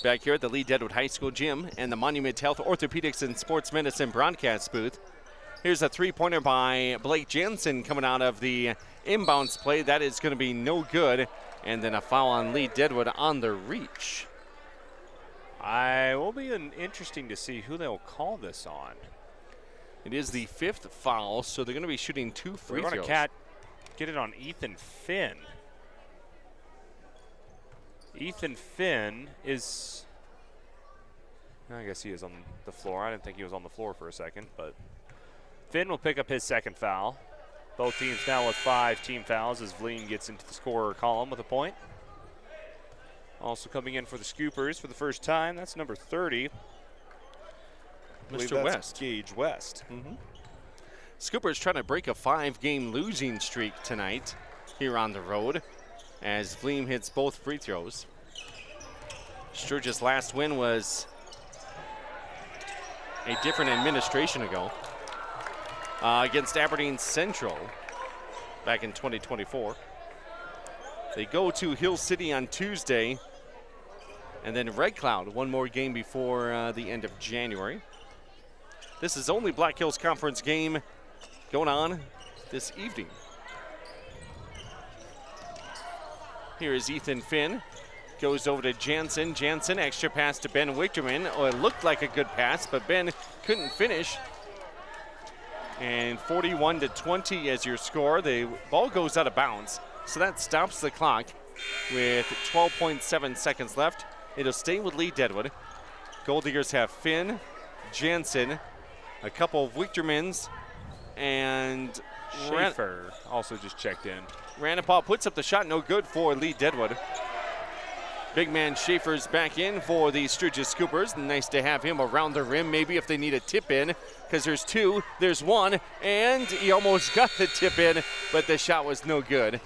Back here at the Lead-Deadwood High School gym and the Monument Health Orthopedics and Sports Medicine broadcast booth. Here's a 3-pointer by Blake Jansen coming out of the inbounds play. That is going to be no good. And then a foul on Lead-Deadwood on the reach. I will be interesting to see who they'll call this on. It is the 5th foul, so they're going to be shooting 2 free throws. We're going to get it on Ethan Finn. Ethan Finn is, I guess he is on the floor. I didn't think he was on the floor for a second, but Finn will pick up his 2nd foul. Both teams now with 5 team fouls as Vleen gets into the scorer column with a point. Also coming in for the Scoopers for the first time, that's number 30. Mr. West. Gage West. Scoopers trying to break a 5-game losing streak tonight here on the road, as Vleem hits both free throws. Sturgis' last win was a different administration ago against Aberdeen Central back in 2024. They go to Hill City on Tuesday, and then Red Cloud one more game before the end of January. This is only Black Hills Conference game going on this evening. Here is Ethan Finn. Goes over to Jansen. Jansen, extra pass to Ben Wichterman. Oh, it looked like a good pass, but Ben couldn't finish. And 41-20 as your score. The ball goes out of bounds, so that stops the clock with 12.7 seconds left. It'll stay with Lead-Deadwood. Golddiggers have Finn, Jansen, a couple of Wichtermans, And Schaefer also just checked in. Ranapaw puts up the shot, no good for Lead-Deadwood. Big man Schaefer's back in for the Sturgis Scoopers. Nice to have him around the rim, maybe if they need a tip in, because there's two, there's one, and he almost got the tip in, but the shot was no good.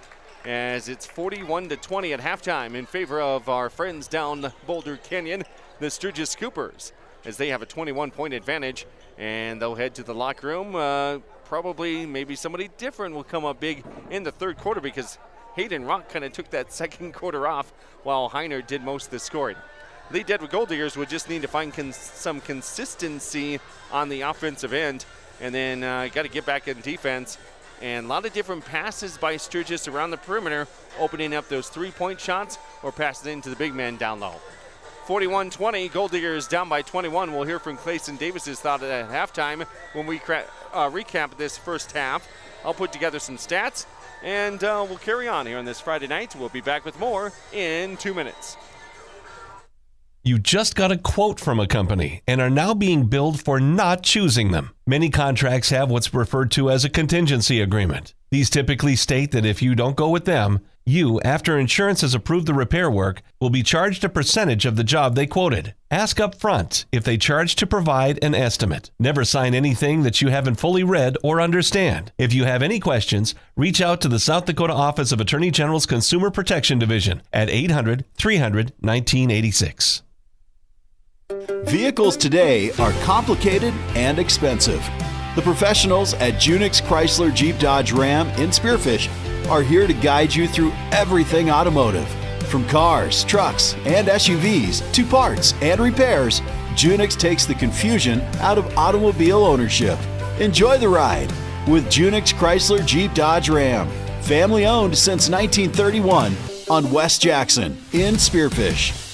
As it's 41-20 at halftime in favor of our friends down Boulder Canyon, the Sturgis Scoopers, as they have a 21-point advantage, and they'll head to the locker room. Probably maybe somebody different will come up big in the third quarter, because Hayden Rock kind of took that second quarter off while Heiner did most of the scoring. Lead-Deadwood Golddiggers would just need to find some consistency on the offensive end, and then got to get back in defense. And a lot of different passes by Sturgis around the perimeter, opening up those three-point shots or passing into the big man down low. 41-20, Golddiggers down by 21. We'll hear from Clayson Davis's thought at halftime when we recap this first half. I'll put together some stats, and we'll carry on here on this Friday night. We'll be back with more in 2 minutes. You just got a quote from a company and are now being billed for not choosing them. Many contracts have what's referred to as a contingency agreement. These typically state that if you don't go with them, you, after insurance has approved the repair work, will be charged a percentage of the job they quoted. Ask up front if they charge to provide an estimate. Never sign anything that you haven't fully read or understand. If you have any questions, reach out to the South Dakota Office of Attorney General's Consumer Protection Division at 800-300-1986. Vehicles today are complicated and expensive. The professionals at Junix Chrysler Jeep Dodge Ram in Spearfish are here to guide you through everything automotive. From cars, trucks, and SUVs to parts and repairs, Junix takes the confusion out of automobile ownership. Enjoy the ride with Junix Chrysler Jeep Dodge Ram. Family owned since 1931 on West Jackson in Spearfish.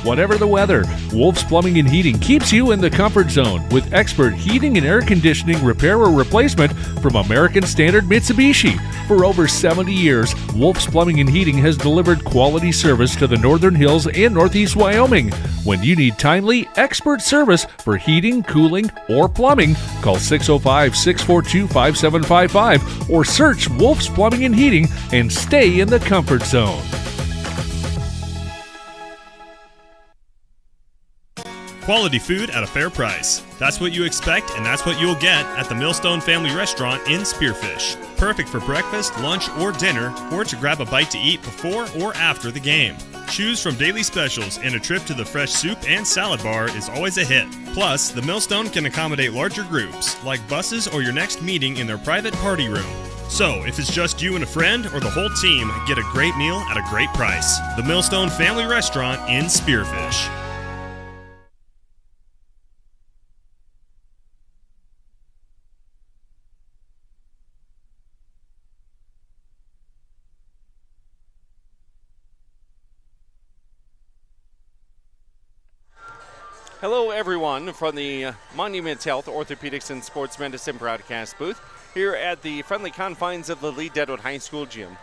Whatever the weather, Wolf's Plumbing and Heating keeps you in the comfort zone with expert heating and air conditioning repair or replacement from American Standard Mitsubishi. For over 70 years, Wolf's Plumbing and Heating has delivered quality service to the Northern Hills and Northeast Wyoming. When you need timely, expert service for heating, cooling, or plumbing, call 605-642-5755 or search Wolf's Plumbing and Heating and stay in the comfort zone. Quality food at a fair price. That's what you expect, and that's what you'll get at the Millstone Family Restaurant in Spearfish. Perfect for breakfast, lunch, or dinner, or to grab a bite to eat before or after the game. Choose from daily specials, and a trip to the fresh soup and salad bar is always a hit. Plus, the Millstone can accommodate larger groups, like buses or your next meeting in their private party room. So, if it's just you and a friend or the whole team, get a great meal at a great price. The Millstone Family Restaurant in Spearfish. Hello, everyone, from the Monument Health Orthopedics and Sports Medicine broadcast booth here at the friendly confines of the Lead-Deadwood High School gym.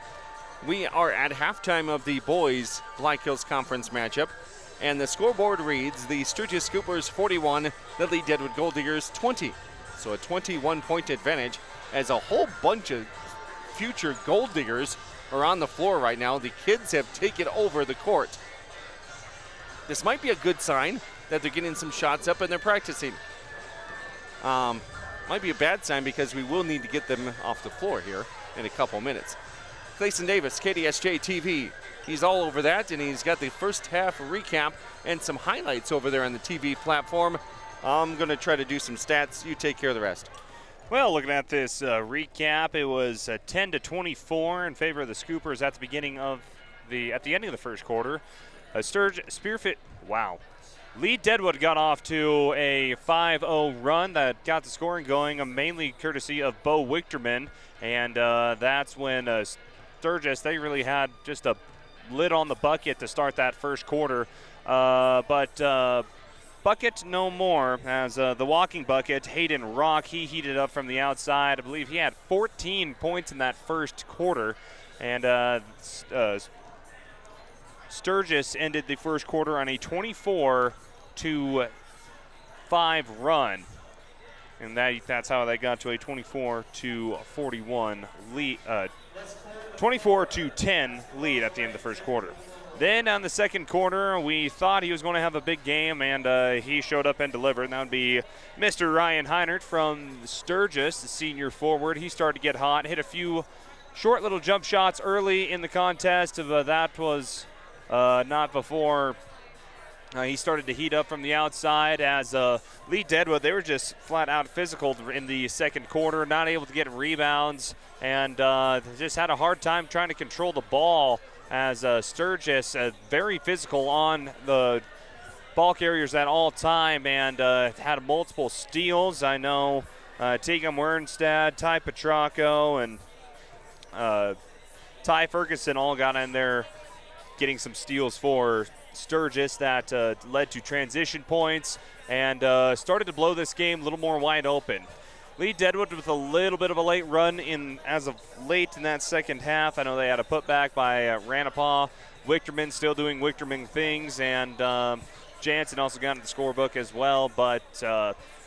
We are at halftime of the boys Black Hills Conference matchup, and the scoreboard reads the Sturgis Scoopers 41, the Lead-Deadwood Golddiggers 20. So a 21-point advantage, as a whole bunch of future Golddiggers are on the floor right now. The kids have taken over the court. This might be a good sign that they're getting some shots up and they're practicing. Might be a bad sign because we will need to get them off the floor here in a couple minutes. Clayson Davis, KDSJ-TV. He's all over that, and he's got the first half recap and some highlights over there on the TV platform. I'm going to try to do some stats. You take care of the rest. Well, looking at this recap, it was 10-24 in favor of the Scoopers at the beginning of at the ending of the first quarter. Spearfish, wow. Lead-Deadwood got off to a 5-0 run that got the scoring going, mainly courtesy of Bo Wichterman, and that's when Sturgis, they really had just a lid on the bucket to start that first quarter, but bucket no more, as the walking bucket, Hayden Rock, he heated up from the outside. I believe he had 14 points in that first quarter, and Sturgis ended the first quarter on a 24-5 run. And that's how they got to a 24-41 lead, 24-10 lead at the end of the first quarter. Then on the second quarter, we thought he was going to have a big game, and he showed up and delivered. And that would be Mr. Ryan Heinert from Sturgis, the senior forward. He started to get hot, hit a few short little jump shots early in the contest. That was not before he started to heat up from the outside as Lead-Deadwood, they were just flat out physical in the second quarter, not able to get rebounds, and just had a hard time trying to control the ball as Sturgis, very physical on the ball carriers at all time, and had multiple steals. I know Tegan Wernstad, Ty Petracco, and Ty Ferguson all got in there getting some steals for Sturgis that led to transition points and started to blow this game a little more wide open. Lead-Deadwood with a little bit of a late run as of late in that second half. I know they had a putback by Ranapaw. Wichterman still doing Wichterman things, and Jansen also got in the scorebook as well. But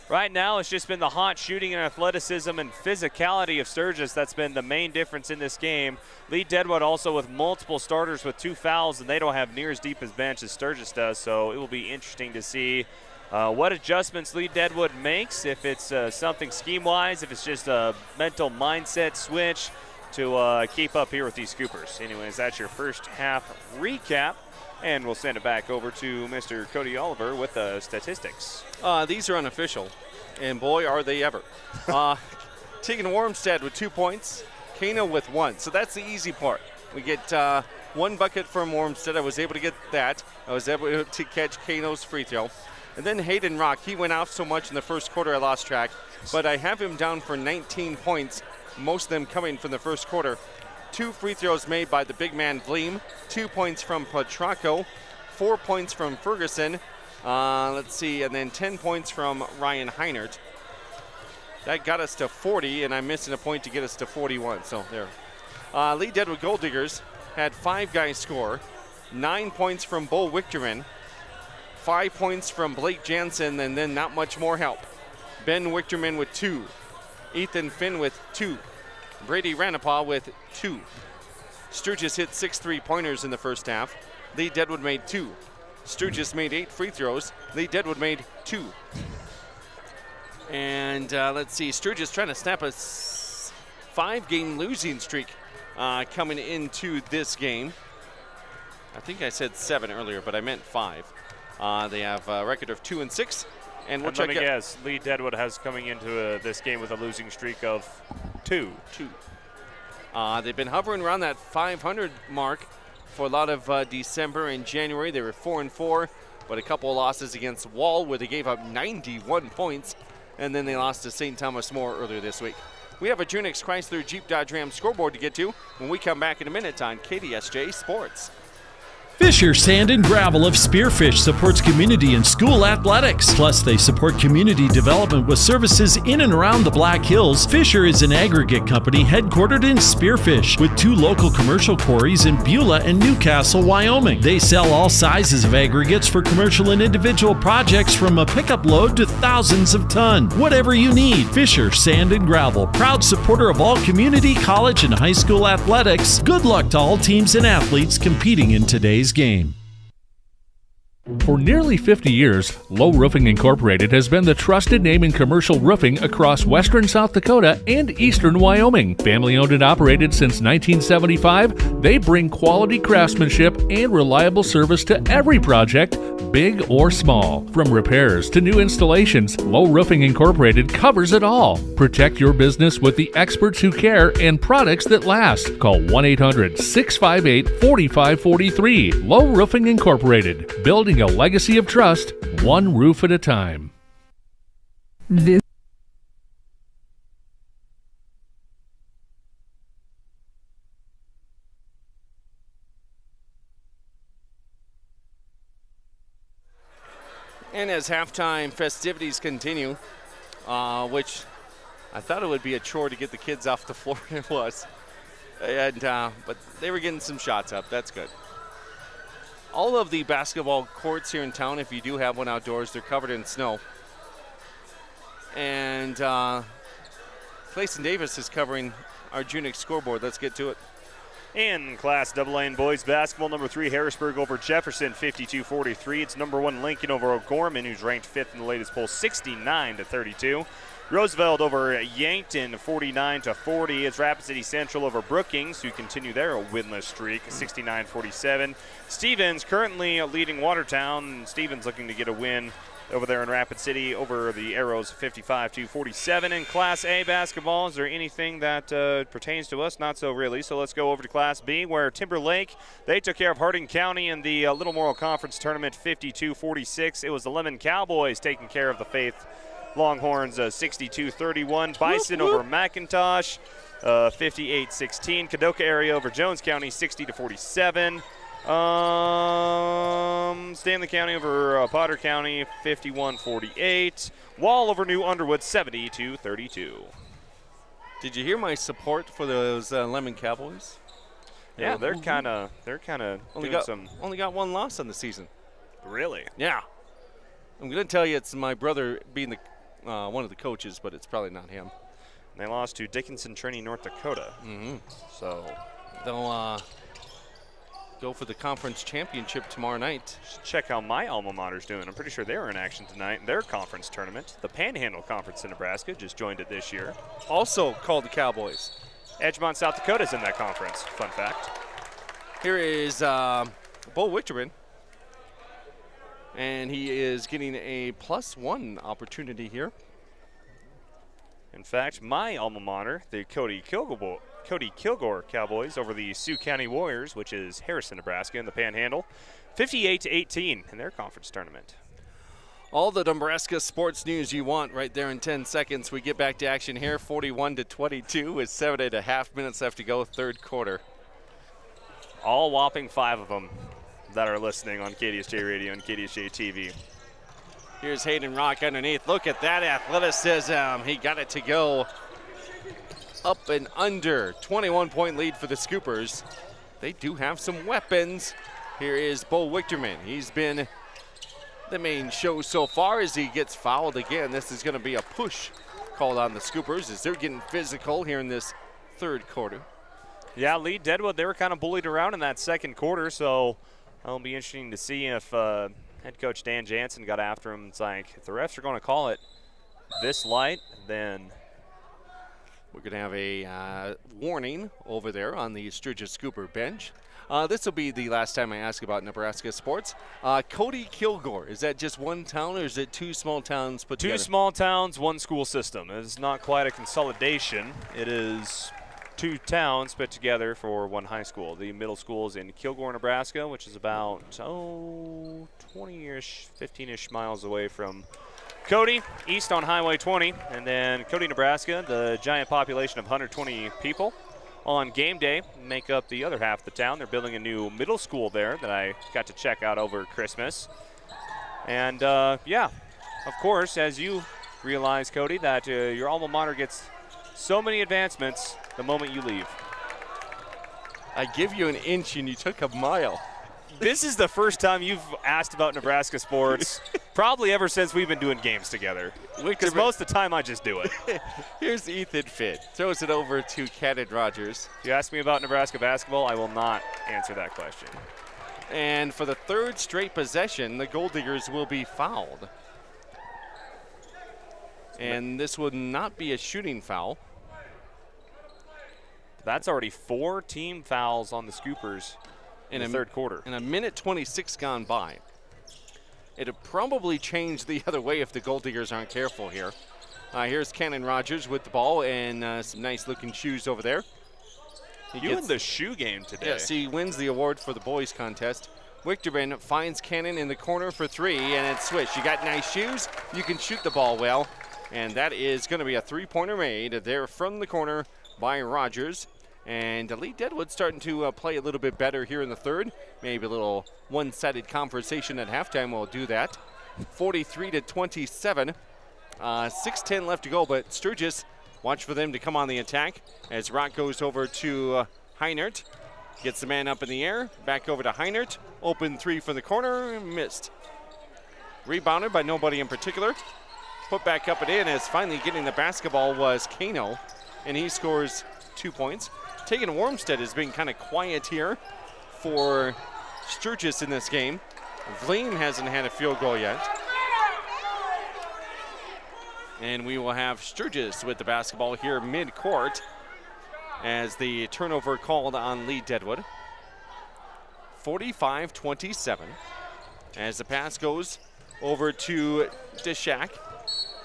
right now it's just been the hot shooting and athleticism and physicality of Sturgis that's been the main difference in this game. Lead-Deadwood also with multiple starters with 2 fouls, and they don't have near as deep as bench as Sturgis does, so it will be interesting to see what adjustments Lead-Deadwood makes, if it's something scheme-wise, if it's just a mental mindset switch to keep up here with these Scoopers. Anyways, that's your first half recap, and we'll send it back over to Mr. Cody Oliver with the statistics. These are unofficial, and boy, are they ever. Tegan Wormstad with 2 points, Kano with 1. So that's the easy part. We get 1 bucket from Wormstad. I was able to get that. I was able to catch Kano's free throw. And then Hayden Rock, he went off so much in the first quarter I lost track, but I have him down for 19 points, most of them coming from the first quarter. 2 free throws made by the big man Vleem, 2 points from Petracco, 4 points from Ferguson, let's see, and then 10 points from Ryan Heinert. That got us to 40, and I'm missing a point to get us to 41, so there. Lead-Deadwood Golddiggers had 5 guys score, 9 points from Bo Wichterman, 5 points from Blake Jansen, and then not much more help. Ben Wichterman with 2. Ethan Finn with 2. Brady Ranapaw with 2. Sturgis hit 6 3-pointers in the first half. Lead-Deadwood made 2. Sturgis made 8 free throws. Lead-Deadwood made 2. And let's see, Sturgis trying to snap a 5-game losing streak coming into this game. I think I said 7 earlier, but I meant 5. They have a record of 2-6. And let me guess, Lead-Deadwood has coming into this game with a losing streak of 2. They've been hovering around that 500 mark for a lot of December and January. They were 4-4, but a couple of losses against Wall where they gave up 91 points, and then they lost to St. Thomas More earlier this week. We have a Junix Chrysler Jeep Dodge Ram scoreboard to get to when we come back in a minute on KDSJ Sports. Fisher Sand and Gravel of Spearfish supports community and school athletics. Plus, they support community development with services in and around the Black Hills. Fisher is an aggregate company headquartered in Spearfish with 2 local commercial quarries in Beulah and Newcastle, Wyoming. They sell all sizes of aggregates for commercial and individual projects from a pickup load to thousands of ton. Whatever you need, Fisher Sand and Gravel, proud supporter of all community, college, and high school athletics. Good luck to all teams and athletes competing in today's game. For nearly 50 years, Low Roofing Incorporated has been the trusted name in commercial roofing across western South Dakota and eastern Wyoming. Family owned and operated since 1975, they bring quality craftsmanship and reliable service to every project, big or small. From repairs to new installations, Low Roofing Incorporated covers it all. Protect your business with the experts who care and products that last. Call 1-800-658-4543. Low Roofing Incorporated, building a legacy of trust, one roof at a time. And as halftime festivities continue, which I thought it would be a chore to get the kids off the floor, it was. And but they were getting some shots up. That's good. All of the basketball courts here in town, if you do have one outdoors, they're covered in snow. And Clayson Davis is covering our Junix scoreboard. Let's get to it. In Class AA in boys basketball, number 3 Harrisburg over Jefferson, 52-43. It's number 1 Lincoln over O'Gorman, who's ranked 5th in the latest poll, 69-32. Roosevelt over Yankton, 49-40. It's Rapid City Central over Brookings, who continue their winless streak, 69-47. Stevens currently leading Watertown. Stevens looking to get a win over there in Rapid City over the Arrows, 55-47. In Class A basketball, is there anything that pertains to us? Not so really. So let's go over to Class B, where Timberlake, they took care of Harding County in the Little Morrill Conference Tournament, 52-46. It was the Lemon Cowboys taking care of the Faith Longhorns, 62-31. Bison over McIntosh, 58-16. Kadoka area over Jones County, 60-47. Stanley County over Potter County, 51-48. Wall over New Underwood, 70-32. Did you hear my support for those Lemon Cowboys? Yeah, they're kind of only got one loss on the season. Really? Yeah. I'm going to tell you it's my brother being the one of the coaches, but it's probably not him. They lost to Dickinson Trinity, North Dakota. So they'll go for the conference championship tomorrow night. Just check how my alma mater's doing. I'm pretty sure they were in action tonight in their conference tournament. The Panhandle Conference in Nebraska just joined it this year. Also called the Cowboys. Edgemont, South Dakota's in that conference. Fun fact. Here is Bo Wichterman. And he is getting a +1 opportunity here. In fact, my alma mater, the Cody Kilgore Cowboys over the Sioux County Warriors, which is Harrison, Nebraska in the Panhandle, 58-18 in their conference tournament. All the Nebraska sports news you want right there in 10 seconds. We get back to action here, 41-22 with 7.5 minutes left to go, third quarter. All whopping 5 of them that are listening on KDSJ Radio and KDSJ-TV. Here's Hayden Rock underneath. Look at that athleticism. He got it to go up and under. 21-point lead for the Scoopers. They do have some weapons. Here is Bo Wichterman. He's been the main show so far as he gets fouled again. This is going to be a push called on the Scoopers as they're getting physical here in this third quarter. Yeah, Lead-Deadwood, they were kind of bullied around in that second quarter, so it'll be interesting to see if head coach Dan Jansen got after him. It's like, if the refs are going to call it this light, then we're going to have a warning over there on the Sturgis Scooper bench. This will be the last time I ask about Nebraska sports. Cody Kilgore, is that just one town or is it 2 small towns put together? 2 small towns, 1 school system. It's not quite a consolidation. It is 2 towns put together for 1 high school. The middle school is in Kilgore, Nebraska, which is about 20-ish, 15-ish miles away from Cody, east on Highway 20. And then Cody, Nebraska, the giant population of 120 people on game day make up the other half of the town. They're building a new middle school there that I got to check out over Christmas. And yeah, of course, as you realize, Cody, that your alma mater gets so many advancements the moment you leave. I give you an inch and you took a mile. This is the first time you've asked about Nebraska sports, probably ever since we've been doing games together. Because most of the time I just do it. Here's Ethan Fitt. Throws it over to Cannon Rogers. You ask me about Nebraska basketball, I will not answer that question. And for the third straight possession, the Golddiggers will be fouled. And this would not be a shooting foul. That's already 4 team fouls on the Scoopers in the third quarter. And a minute 26 gone by. It'll probably change the other way if the Golddiggers aren't careful here. Here's Cannon Rogers with the ball and some nice looking shoes over there. You in the shoe game today. Yes, he wins the award for the boys contest. Wichterman finds Cannon in the corner for 3 and it's switched. You got nice shoes, you can shoot the ball well. And that is going to be a 3-pointer made there from the corner by Rogers. And Lead-Deadwood starting to play a little bit better here in the third. Maybe a little one-sided conversation at halftime will do that. 43-27. 6:10 left to go, but Sturgis, watch for them to come on the attack as Rock goes over to Heinert. Gets the man up in the air. Back over to Heinert. Open 3 from the corner. Missed. Rebounded by nobody in particular. put back up and in as finally getting the basketball was Kano, and he scores 2 points. Tegan Wormstead has been kind of quiet here for Sturgis in this game. Vleem hasn't had a field goal yet. And we will have Sturgis with the basketball here mid-court as the turnover called on Lead-Deadwood. 45-27 as the pass goes over to Deshak,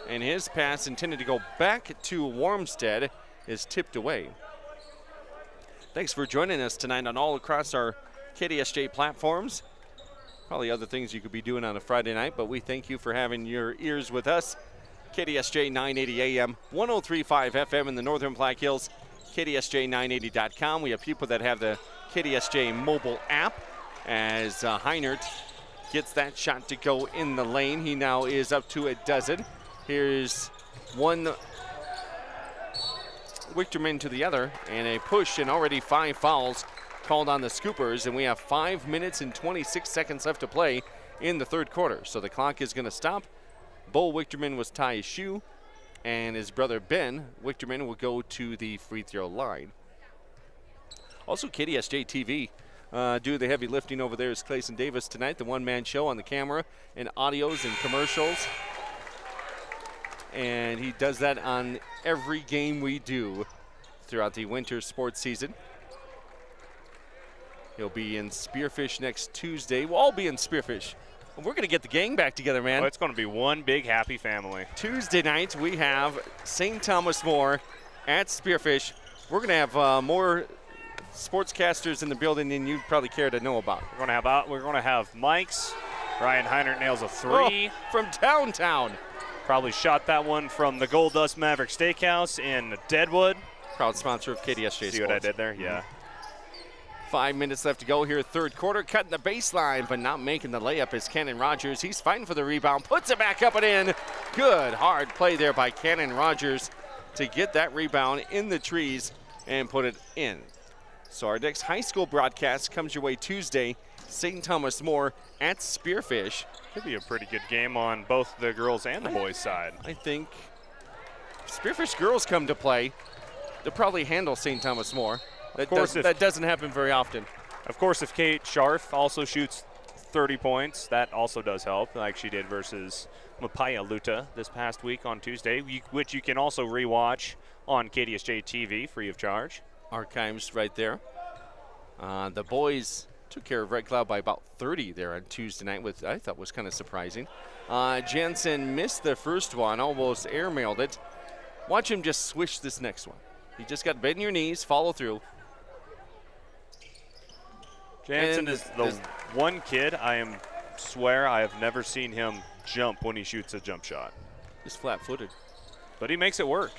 and his pass intended to go back to Wormstead is tipped away. Thanks for joining us tonight on all across our KDSJ platforms. Probably other things you could be doing on a Friday night, but we thank you for having your ears with us. KDSJ 980 AM, 103.5 FM in the Northern Black Hills, KDSJ980.com. We have people that have the KDSJ mobile app as Heinert gets that shot to go in the lane. He now is up to a dozen. Here's one Wichterman to the other, and a push, and already 5 fouls called on the Scoopers, and we have 5 minutes and 26 seconds left to play in the third quarter. So the clock is going to stop. Bo Wichterman was tie his shoe, and his brother Ben Wichterman will go to the free throw line. Also, KDSJ-TV do the heavy lifting over there is Clayson Davis tonight, the one-man show on the camera and audios and commercials. And he does that on every game we do throughout the winter sports season. He'll be in Spearfish next Tuesday. We'll all be in Spearfish. We're going to get the gang back together, man. Oh, it's going to be one big happy family. Tuesday night, we have St. Thomas More at Spearfish. We're going to have more sportscasters in the building than you'd probably care to know about. We're going to have Mike's. Ryan Heinert nails a 3. From downtown. Probably shot that one from the Gold Dust Maverick Steakhouse in Deadwood. Proud sponsor of KDSJ Sports. See what I did there? Yeah. 5 minutes left to go here, third quarter. Cutting the baseline, but not making the layup is Cannon Rogers. He's fighting for the rebound, puts it back up and in. Good hard play there by Cannon Rogers to get that rebound in the trees and put it in. So our next high school broadcast comes your way Tuesday, St. Thomas More at Spearfish. Could be a pretty good game on both the girls and the boys' side. I think Spearfish girls come to play. They'll probably handle St. Thomas More. That doesn't happen very often. Of course, if Kate Scharf also shoots 30 points, that also does help, like she did versus Mapaya Luta this past week on Tuesday, which you can also rewatch on KDSJ-TV free of charge. Archives right there. The boys took care of Red Cloud by about 30 there on Tuesday night, which I thought was kind of surprising. Jensen missed the first one, almost airmailed it. Watch him just swish this next one. You just got to bend your knees, follow through. Jansen is the one kid swear I have never seen him jump when he shoots a jump shot. Just flat-footed. But he makes it work.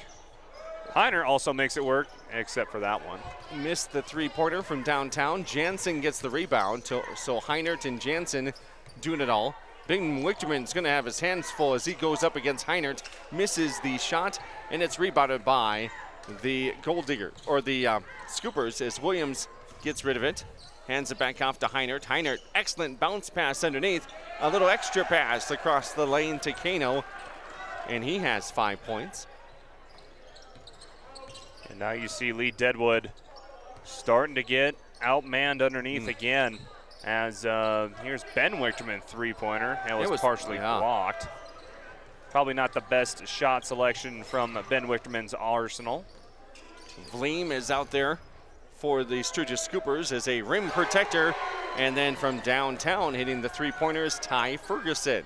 Heiner also makes it work, except for that one. Missed the three-pointer from downtown. Jansen gets the rebound, so Heinert and Jansen doing it all. Bing Wichterman's going to have his hands full as he goes up against Heinert, misses the shot, and it's rebounded by the Golddigger, or the Scoopers, as Williams gets rid of it. Hands it back off to Heinert. Heinert, excellent bounce pass underneath. A little extra pass across the lane to Kano, and he has 5 points. And now you see Lead-Deadwood starting to get outmanned underneath again. As here's Ben Wichterman, three-pointer. It was partially blocked. Probably not the best shot selection from Ben Wichterman's arsenal. Vleem is out there for the Sturgis Scoopers as a rim protector. And then from downtown hitting the three-pointer is Ty Ferguson.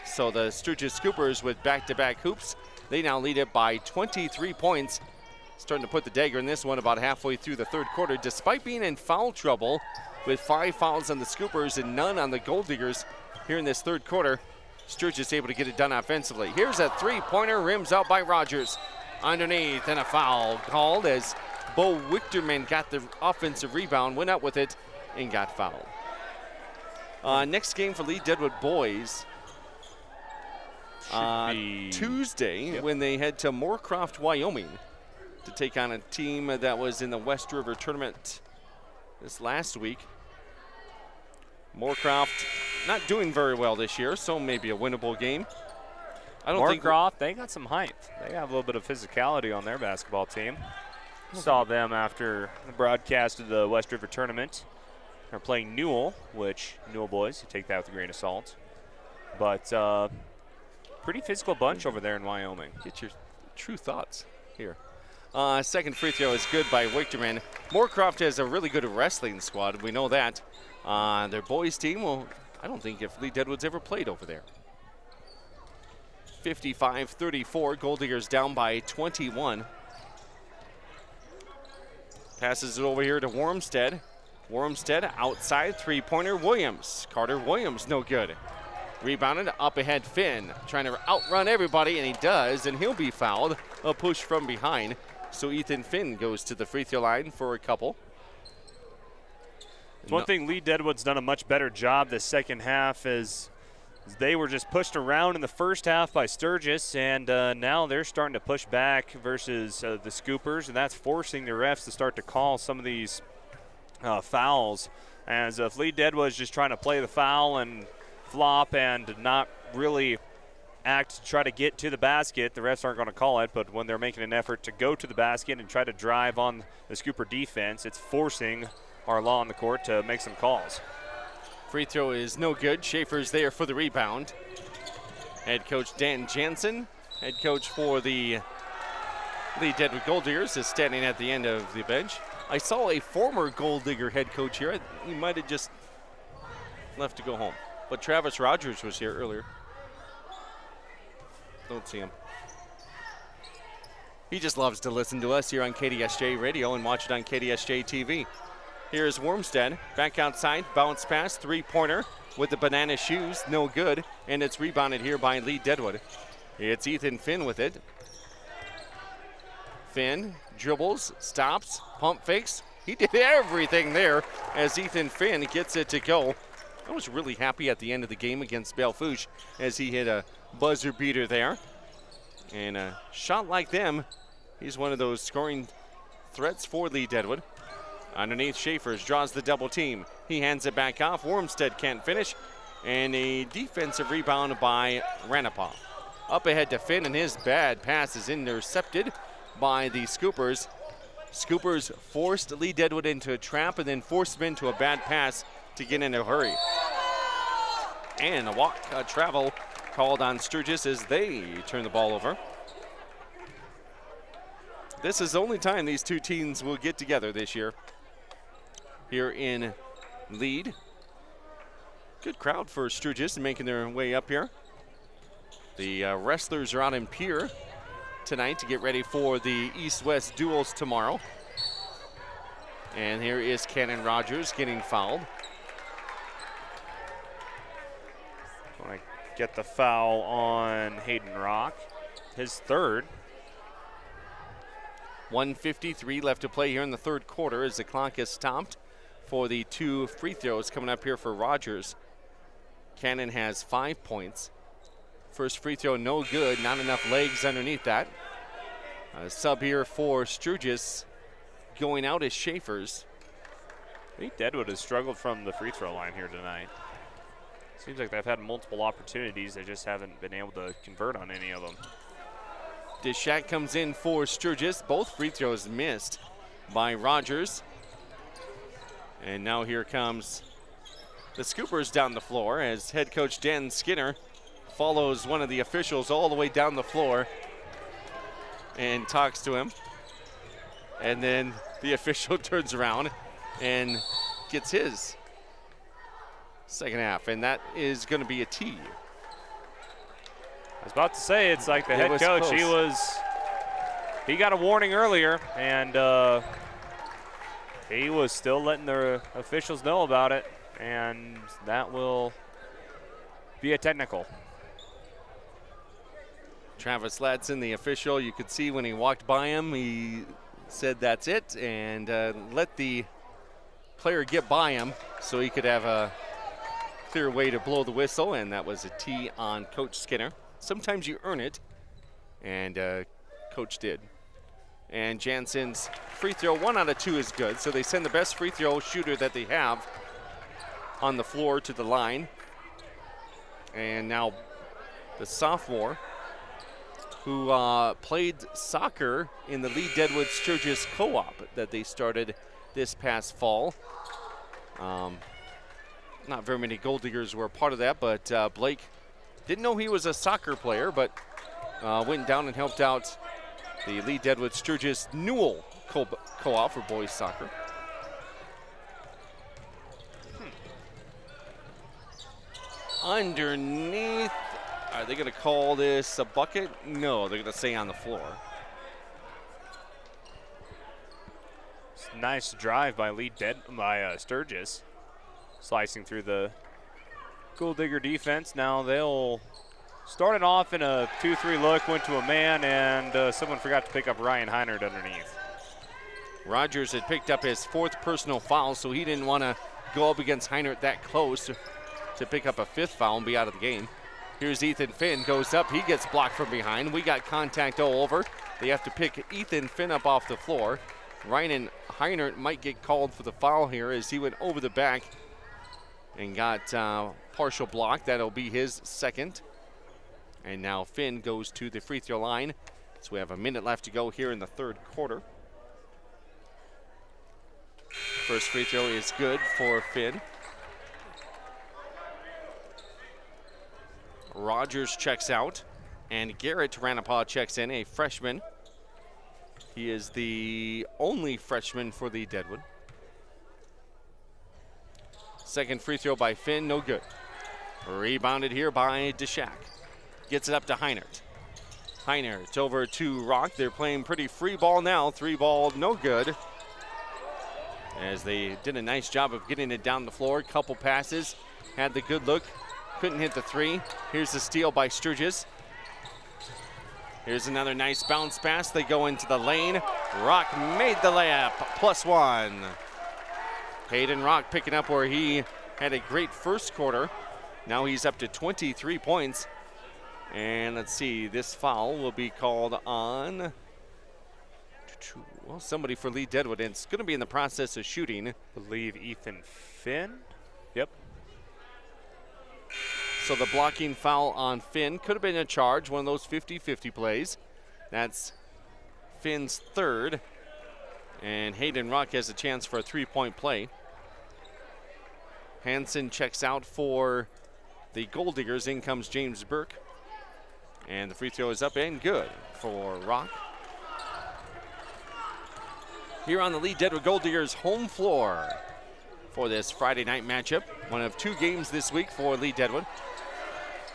So the Sturgis Scoopers with back-to-back hoops, they now lead it by 23 points. Starting to put the dagger in this one about halfway through the third quarter, despite being in foul trouble with 5 fouls on the Scoopers and none on the Golddiggers here in this third quarter. Sturgis able to get it done offensively. Here's a three-pointer, rims out by Rogers. Underneath, and a foul called as Bo Wichterman got the offensive rebound, went out with it, and got fouled. Next game for Lead-Deadwood boys. Tuesday, when they head to Moorcroft, Wyoming, to take on a team that was in the West River tournament this last week. Moorcroft not doing very well this year, so maybe a winnable game. Moorcroft, they got some height. They have a little bit of physicality on their basketball team. Saw them after the broadcast of the West River tournament. They're playing Newell, which Newell boys, you take that with a grain of salt. But pretty physical bunch over there in Wyoming. Get your true thoughts here. Second free throw is good by Wichterman. Moorcroft has a really good wrestling squad. We know that. Their boys team, well, I don't think if Lead-Deadwood's ever played over there. 55-34, Golddiggers down by 21. Passes it over here to Wormstead. Wormstead outside, three-pointer, Williams. Carter Williams, no good. Rebounded, up ahead Finn, trying to outrun everybody, and he does, and he'll be fouled. A push from behind. So Ethan Finn goes to the free throw line for a couple. One thing Lead-Deadwood's done a much better job this second half is they were just pushed around in the first half by Sturgis, and now they're starting to push back versus the Scoopers, and that's forcing the refs to start to call some of these fouls. As if Lead-Deadwood's just trying to play the foul and flop and not really act to try to get to the basket, the refs aren't going to call it, but when they're making an effort to go to the basket and try to drive on the Scooper defense, it's forcing our law on the court to make some calls. Free throw is no good. Schaefer's there for the rebound. Head coach Dan Jansen, head coach for the Lead-Deadwood Golddiggers, is standing at the end of the bench. I saw a former Golddigger head coach here. He might have just left to go home. But Travis Rogers was here earlier. Don't see him. He just loves to listen to us here on KDSJ Radio and watch it on KDSJ-TV. Here's Wormstead, back outside, bounce pass, three-pointer with the banana shoes, no good, and it's rebounded here by Lead-Deadwood. It's Ethan Finn with it. Finn dribbles, stops, pump fakes. He did everything there as Ethan Finn gets it to go. I was really happy at the end of the game against Belle-Fourche as he hit a buzzer beater there. And a shot like them, he's one of those scoring threats for Lead-Deadwood. Underneath, Schaefer's draws the double team. He hands it back off. Wormstead can't finish. And a defensive rebound by Ranapaw. Up ahead to Finn, and his bad pass is intercepted by the Scoopers. Scoopers forced Lead-Deadwood into a trap and then forced him into a bad pass to get in a hurry. And a travel called on Sturgis as they turn the ball over. This is the only time these two teams will get together this year. Here in Lead. Good crowd for Sturgis making their way up here. The wrestlers are out in Pierre tonight to get ready for the East-West duels tomorrow. And here is Cannon Rogers getting fouled. Want to get the foul on Hayden Rock, his third. 1:53 left to play here in the third quarter as the clock is stopped for the two free throws coming up here for Rogers. Cannon has 5 points. First free throw, no good. Not enough legs underneath that. A sub here for Sturgis. Going out is Schaefer's. Lead-Deadwood has struggled from the free throw line here tonight. Seems like they've had multiple opportunities. They just haven't been able to convert on any of them. Deshak comes in for Sturgis. Both free throws missed by Rogers. And now here comes the Scoopers down the floor as head coach Dan Skinner follows one of the officials all the way down the floor and talks to him. And then the official turns around and gets his second half, and that is going to be a T. I was about to say, it's like the head coach, close. he got a warning earlier, and he was still letting the officials know about it, and that will be a technical. Travis Ladson, the official, you could see when he walked by him, he said that's it, and let the player get by him so he could have a clear way to blow the whistle, and that was a T on Coach Skinner. Sometimes you earn it, and Coach did. And Jansen's free throw, 1 out of 2 is good, so they send the best free throw shooter that they have on the floor to the line. And now the sophomore, who played soccer in the Lead-Deadwood Sturgis co-op that they started this past fall. Not very many Golddiggers were part of that, but Blake didn't know he was a soccer player, but went down and helped out the Lead-Deadwood Sturgis Newell co-op for boys soccer. Underneath, are they going to call this a bucket? No, they're going to stay on the floor. Nice drive by Sturgis, slicing through the Golddigger defense. Now they'll start it off in a 2-3 look, went to a man, and someone forgot to pick up Ryan Heinert underneath. Rogers had picked up his 4th personal foul, so he didn't want to go up against Heinert that close to pick up a 5th foul and be out of the game. Here's Ethan Finn, goes up, he gets blocked from behind. We got contact all over. They have to pick Ethan Finn up off the floor. Ryan Heinert might get called for the foul here as he went over the back and got partial block. That'll be his 2nd. And now Finn goes to the free throw line. So we have a minute left to go here in the 3rd quarter. First free throw is good for Finn. Rogers checks out, and Garrett Ranapah checks in, a freshman. He is the only freshman for the Deadwood. Second free throw by Finn, no good. Rebounded here by Deshak. Gets it up to Heinert. Heinert over to Rock. They're playing pretty free ball now. 3 ball, no good. As they did a nice job of getting it down the floor. Couple passes, had the good look. Couldn't hit the 3. Here's the steal by Sturgis. Here's another nice bounce pass. They go into the lane. Rock made the layup, +1. Hayden Rock picking up where he had a great first quarter. Now he's up to 23 points. And let's see, this foul will be called on somebody for Lead-Deadwood. And it's going to be in the process of shooting. I believe Ethan Finn. Yep. So the blocking foul on Finn could have been a charge, one of those 50-50 plays. That's Finn's 3rd. And Hayden Rock has a chance for a 3-point play. Hansen checks out for the Golddiggers. In comes James Burke. And the free throw is up and good for Rock. Here on the Lead-Deadwood Golddiggers home floor for this Friday night matchup. One of 2 games this week for Lead-Deadwood.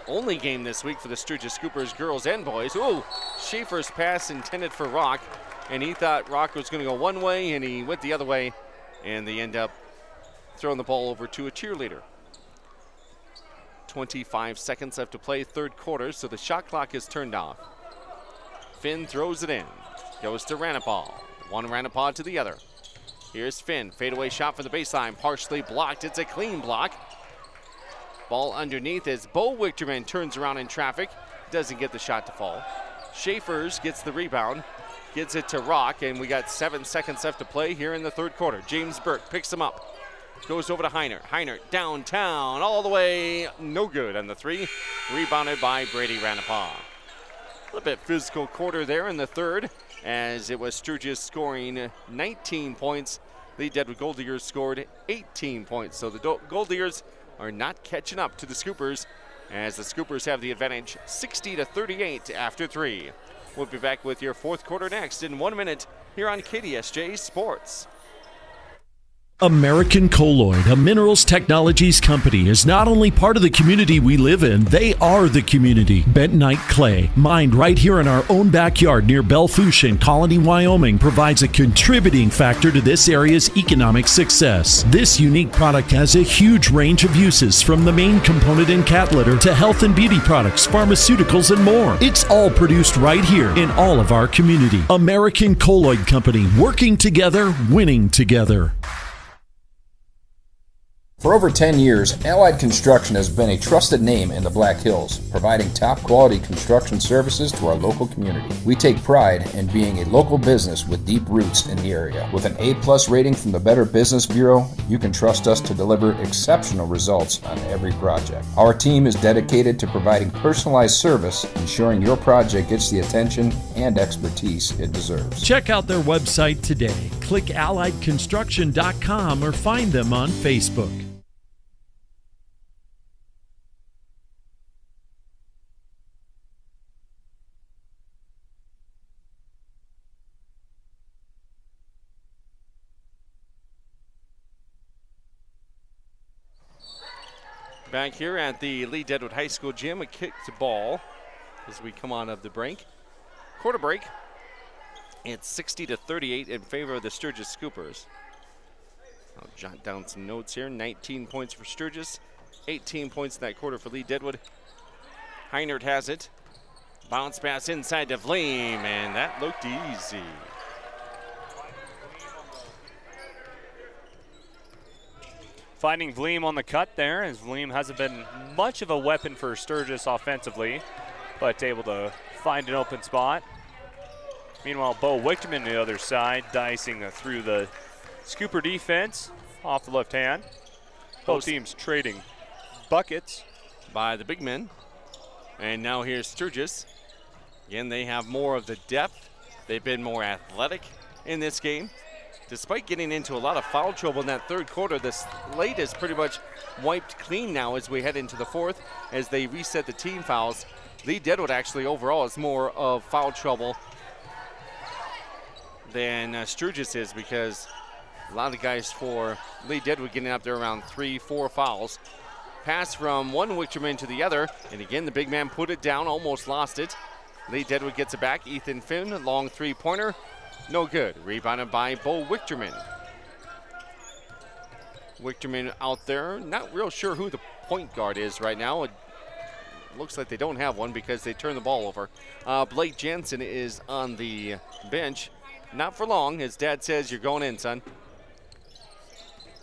Only game this week for the Sturgis Scoopers girls and boys. Ooh, Schaefer's pass intended for Rock, and he thought Rock was going to go one way, and he went the other way, and they end up throwing the ball over to a cheerleader. 25 seconds left to play, 3rd quarter, so the shot clock is turned off. Finn throws it in, goes to Ranapah. One Ranapah to the other. Here's Finn, fadeaway shot from the baseline, partially blocked. It's a clean block. Ball underneath as Bo Wichterman turns around in traffic. Doesn't get the shot to fall. Schaefer's gets the rebound, gets it to Rock, and we got 7 seconds left to play here in the 3rd quarter. James Burke picks him up. Goes over to Heinert. Heinert downtown, all the way, no good on the 3. Rebounded by Brady Ranapah. A little bit physical quarter there in the 3rd, as it was Sturgis scoring 19 points. Lead-Deadwood Golddiggers scored 18 points. So the Golddiggers are not catching up to the Scoopers, as the Scoopers have the advantage 60-38 after 3. We'll be back with your 4th quarter next in 1 minute here on KDSJ Sports. American Colloid, a minerals technologies company, is not only part of the community we live in, they are the community. Bentonite clay, mined right here in our own backyard near Belfouche in Colony, Wyoming, provides a contributing factor to this area's economic success. This unique product has a huge range of uses, from the main component in cat litter to health and beauty products, pharmaceuticals, and more. It's all produced right here in all of our community. American Colloid Company, working together, winning together. For over 10 years, Allied Construction has been a trusted name in the Black Hills, providing top-quality construction services to our local community. We take pride in being a local business with deep roots in the area. With an A+ rating from the Better Business Bureau, you can trust us to deliver exceptional results on every project. Our team is dedicated to providing personalized service, ensuring your project gets the attention and expertise it deserves. Check out their website today. Click alliedconstruction.com or find them on Facebook. Back here at the Lead-Deadwood High School gym, a kicked ball as we come on of the break. Quarter break. It's 60-38 in favor of the Sturgis Scoopers. I'll jot down some notes here. 19 points for Sturgis, 18 points in that quarter for Lead-Deadwood. Heinert has it. Bounce pass inside to Vleem, and that looked easy. Finding Vleem on the cut there, as Vleem hasn't been much of a weapon for Sturgis offensively, but able to find an open spot. Meanwhile, Bo Wichterman on the other side, dicing through the Scooper defense off the left hand. Both teams trading buckets by the big men. And now here's Sturgis. Again, they have more of the depth. They've been more athletic in this game. Despite getting into a lot of foul trouble in that third quarter, the slate is pretty much wiped clean now as we head into the fourth as they reset the team fouls. Lead-Deadwood actually overall is more of foul trouble than Sturgis is, because a lot of guys for Lead-Deadwood getting up there around 3-4 fouls. Pass from one Wichterman to the other, and again the big man put it down, almost lost it. Lead-Deadwood gets it back. Ethan Finn, long three-pointer. No good. Rebounded by Bo Wichterman. Wichterman out there. Not real sure who the point guard is right now. It looks like they don't have one because they turned the ball over. Blake Jensen is on the bench. Not for long. His dad says, "You're going in, son."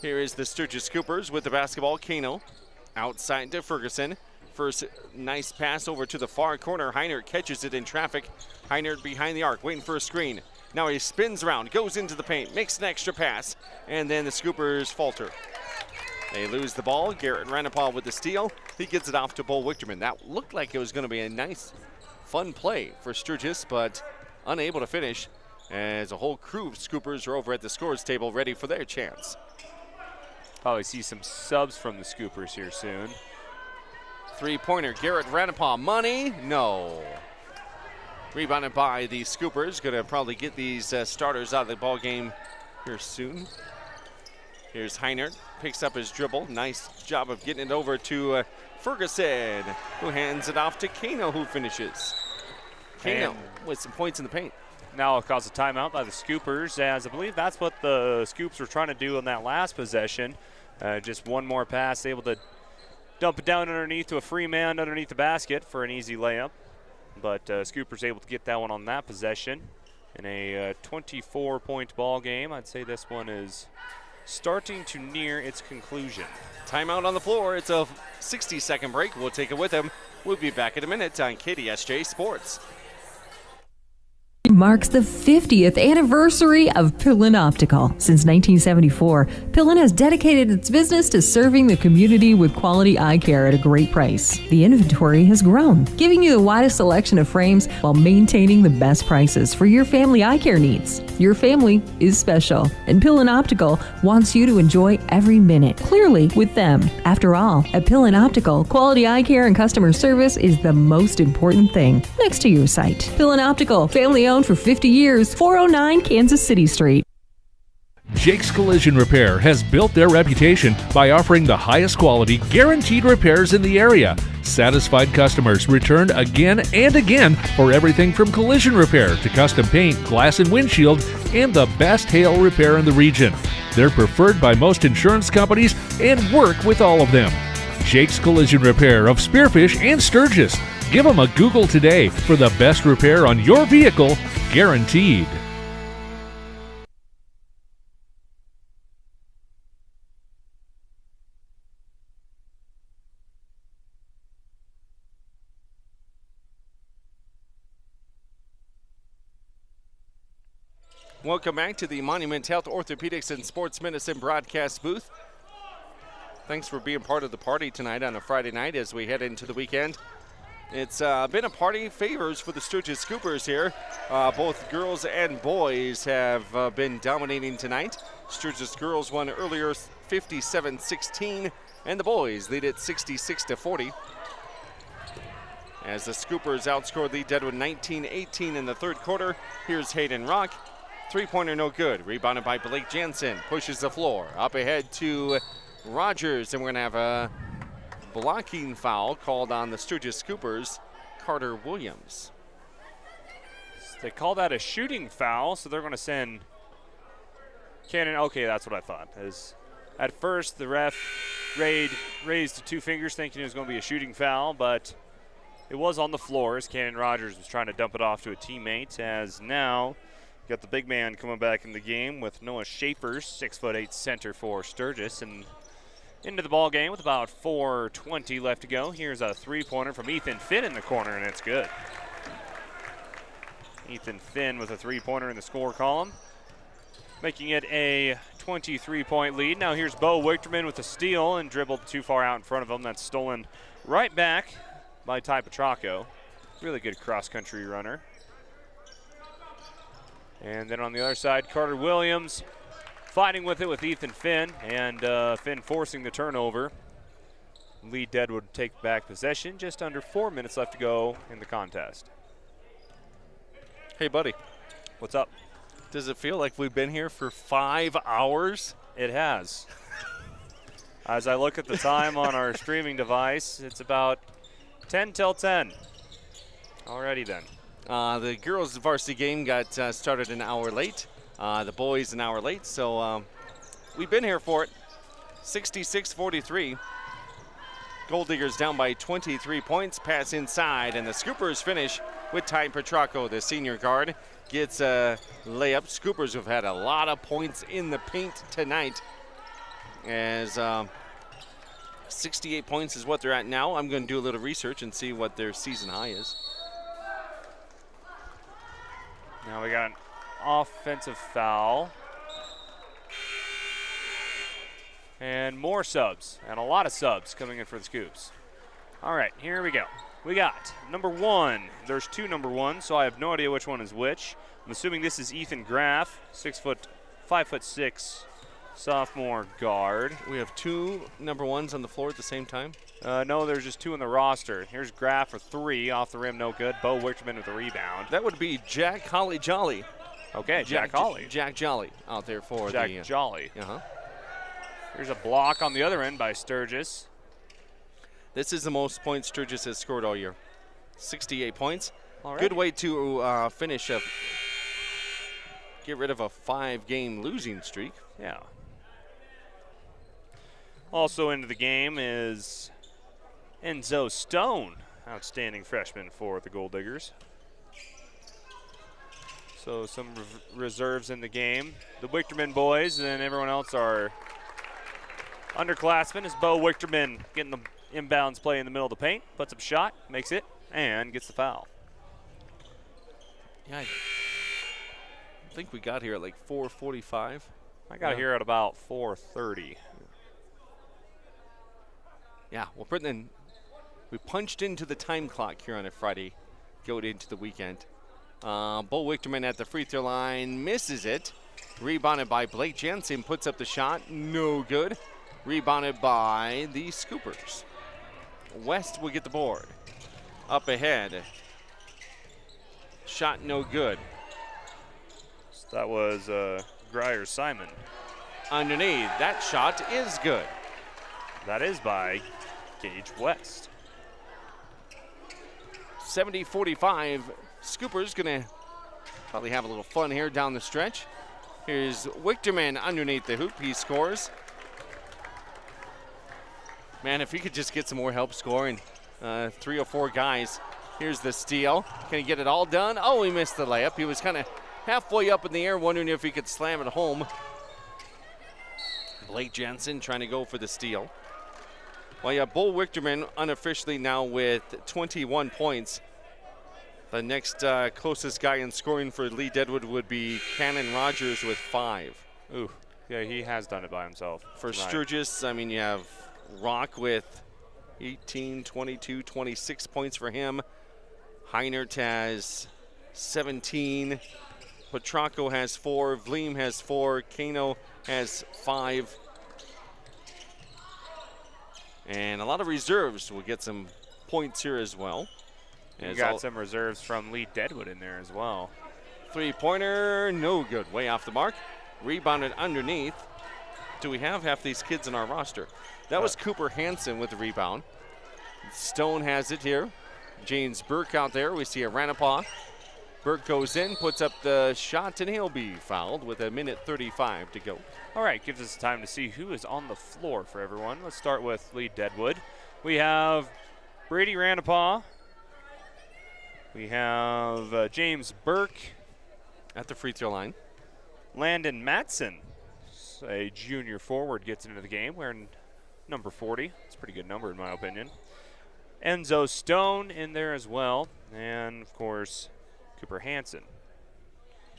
Here is the Sturgis Scoopers with the basketball. Kano outside to Ferguson. First nice pass over to the far corner. Heinert catches it in traffic. Heinert behind the arc, waiting for a screen. Now he spins around, goes into the paint, makes an extra pass, and then the Scoopers falter. They lose the ball. Garrett Ranapal with the steal. He gets it off to Bo Wichterman. That looked like it was going to be a nice, fun play for Sturgis, but unable to finish as a whole crew of Scoopers are over at the scores table ready for their chance. Probably see some subs from the Scoopers here soon. Three-pointer, Garrett Ranapal. Money? No. Rebounded by the Scoopers. Going to probably get these starters out of the ball game here soon. Here's Heinert. Picks up his dribble. Nice job of getting it over to Ferguson, who hands it off to Kano, who finishes. Kano with some points in the paint. Now it'll cause a timeout by the Scoopers, as I believe that's what the Scoops were trying to do on that last possession. Just one more pass, able to dump it down underneath to a free man underneath the basket for an easy layup. But Scoopers able to get that one on that possession. In a 24-point ball game, I'd say this one is starting to near its conclusion. Timeout on the floor. It's a 60-second break. We'll take it with them. We'll be back in a minute on KDSJ Sports. Marks the 50th anniversary of Pillin Optical. Since 1974, Pillin has dedicated its business to serving the community with quality eye care at a great price. The inventory has grown, giving you the widest selection of frames while maintaining the best prices for your family eye care needs. Your family is special, and Pillin Optical wants you to enjoy every minute clearly with them. After all, at Pillin Optical, quality eye care and customer service is the most important thing next to your sight. Pillin Optical, family-owned for 50 years, 409 Kansas City Street. Jake's Collision Repair has built their reputation by offering the highest quality, guaranteed repairs in the area. Satisfied customers return again and again for everything from collision repair to custom paint, glass and windshield, and the best hail repair in the region. They're preferred by most insurance companies and work with all of them. Jake's Collision Repair of Spearfish and Sturgis. Give them a Google today for the best repair on your vehicle, guaranteed. Welcome back to the Monument Health Orthopedics and Sports Medicine broadcast booth. Thanks for being part of the party tonight on a Friday night as we head into the weekend. It's been a party favors for the Sturgis Scoopers here. Both girls and boys have been dominating tonight. Sturgis girls won earlier 57-16, and the boys lead it 66-40. As the Scoopers outscored Lead-Deadwood 19-18 in the third quarter. Here's Hayden Rock. Three-pointer no good. Rebounded by Blake Jensen. Pushes the floor. Up ahead to Rogers, and we're going to have a blocking foul called on the Sturgis Scoopers, Carter Williams. They call that a shooting foul, so they're going to send Cannon. Okay, that's what I thought. At first, the ref raised two fingers thinking it was going to be a shooting foul, but it was on the floor as Cannon Rogers was trying to dump it off to a teammate. As now, got the big man coming back in the game with Noah Schaefer, 6'8" center for Sturgis, and into the ball game with about 4:20 left to go. Here's a three-pointer from Ethan Finn in the corner, and it's good. Ethan Finn with a three-pointer in the score column, making it a 23-point lead. Now here's Bo Wichterman with a steal and dribbled too far out in front of him. That's stolen right back by Ty Petracco. Really good cross-country runner. And then on the other side, Carter Williams fighting with it with Ethan Finn, and Finn forcing the turnover. Lead-Deadwood take back possession. Just under 4 minutes left to go in the contest. Hey, buddy. What's up? Does it feel like we've been here for 5 hours? It has. As I look at the time on our streaming device, it's about 10 till 10. Alrighty then. The girls' varsity game got started an hour late. The boys an hour late, so we've been here for it. 66-43. Golddiggers down by 23 points. Pass inside, and the Scoopers finish with Ty Petracco, the senior guard. Gets a layup. Scoopers have had a lot of points in the paint tonight. As 68 points is what they're at now. I'm going to do a little research and see what their season high is. Now we got an offensive foul. And more subs, and a lot of subs coming in for the Scoops. All right, here we go. We got number one. There's two number ones, so I have no idea which one is which. I'm assuming this is Ethan Graff, 5'6", sophomore guard. We have two number ones on the floor at the same time? No, there's just two in the roster. Here's Graff for three, off the rim, no good. Bo Wichterman with the rebound. That would be Jack Holly Jolly. Okay, Jack Holly. Jack Jolly out there for Jack Jolly. Uh-huh. Here's a block on the other end by Sturgis. This is the most points Sturgis has scored all year. 68 points. Alrighty. Good way to finish up. Get rid of a 5-game losing streak. Yeah. Also into the game is Enzo Stone, outstanding freshman for the Golddiggers. So some reserves in the game. The Wichterman boys and everyone else are underclassmen as Bo Wichterman getting the inbounds play in the middle of the paint, puts up a shot, makes it, and gets the foul. Yeah, I think we got here at like 4:45. I got here at about 4:30. Yeah, we punched into the time clock here on a Friday, going into the weekend. Bo Wichterman at the free throw line, misses it. Rebounded by Blake Jensen, puts up the shot, no good. Rebounded by the Scoopers. West will get the board. Up ahead. Shot no good. So that was Grier Simon. Underneath, that shot is good. That is by Gage West. 70-45. Scoopers gonna probably have a little fun here down the stretch. Here's Wichterman underneath the hoop. He scores. Man, if he could just get some more help scoring. 3 or 4 guys. Here's the steal. Can he get it all done? Oh, he missed the layup. He was kind of halfway up in the air, wondering if he could slam it home. Blake Jensen trying to go for the steal. Well, yeah, Bo Wichterman unofficially now with 21 points. The next closest guy in scoring for Lead-Deadwood would be Cannon Rogers with 5. Ooh, yeah, he has done it by himself. For Sturgis, I mean, you have Rock with 18, 22, 26 points for him. Heinert has 17. Petrocco has 4. Vleem has 4. Kano has 5. And a lot of reserves will get some points here as well. You got some reserves from Lead-Deadwood in there as well. 3-pointer, no good. Way off the mark. Rebounded underneath. Do we have half these kids in our roster? That was Cooper Hansen with the rebound. Stone has it here. James Burke out there. We see a Ranapaw. Burke goes in, puts up the shot, and he'll be fouled with 1:35 to go. All right, gives us time to see who is on the floor for everyone. Let's start with Lead-Deadwood. We have Brady Ranapaw. We have James Burke at the free throw line. Landon Matson, a junior forward, gets into the game wearing number 40. It's a pretty good number in my opinion. Enzo Stone in there as well. And, of course, Cooper Hansen.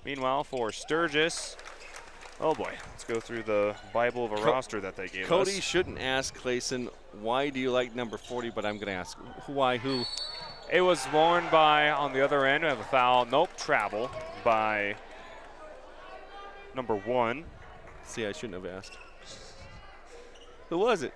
Meanwhile, for Sturgis, oh boy, let's go through the Bible of a roster that they gave us. Cody shouldn't ask Clayson, why do you like number 40, but I'm going to ask, why, who? It was worn by, on the other end, we have a foul, travel by number 1. See, I shouldn't have asked. Who was it?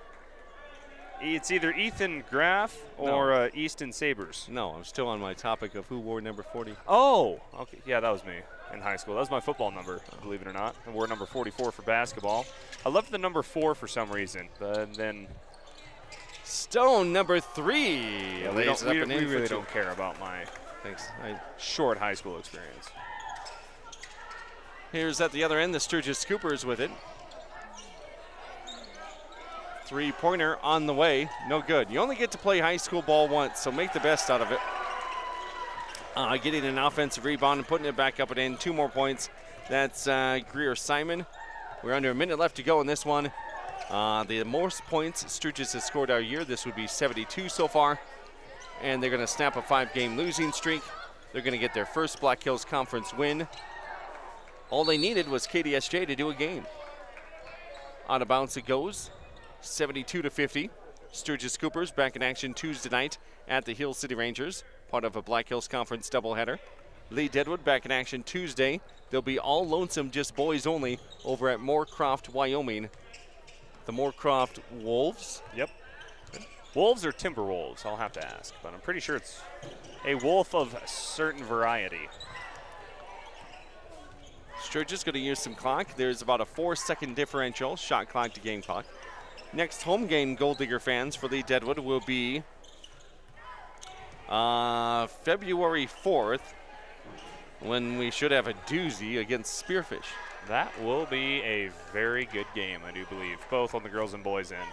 It's either Ethan Graff or Easton Sabers. No, I'm still on my topic of who wore number 40. Oh, okay. Yeah, that was me in high school. That was my football number, believe it or not. I wore number 44 for basketball. I loved the number 4 for some reason, but then Stone, number 3. Yeah, we really don't care about my short high school experience. Here's at the other end, the Sturgis Scoopers with it. 3-pointer on the way, no good. You only get to play high school ball once, so make the best out of it. Getting an offensive rebound and putting it back up and in. 2 more points. That's Greer Simon. We're under a minute left to go in this one. The most points Sturgis has scored our year, this would be 72 so far. And they're going to snap a 5-game losing streak. They're going to get their first Black Hills Conference win. All they needed was KDSJ to do a game. Out of bounds it goes. 72-50. Sturgis Scoopers back in action Tuesday night at the Hill City Rangers, part of a Black Hills Conference doubleheader. Lead-Deadwood back in action Tuesday. They'll be all lonesome, just boys only, over at Moorcroft, Wyoming. The Moorcroft Wolves. Yep. Wolves or Timberwolves, I'll have to ask, but I'm pretty sure it's a wolf of a certain variety. Sturgis going to use some clock. There's about a 4-second differential, shot clock to game clock. Next home game, Golddigger fans, for Lead-Deadwood will be February 4th, when we should have a doozy against Spearfish. That will be a very good game, I do believe, both on the girls and boys end.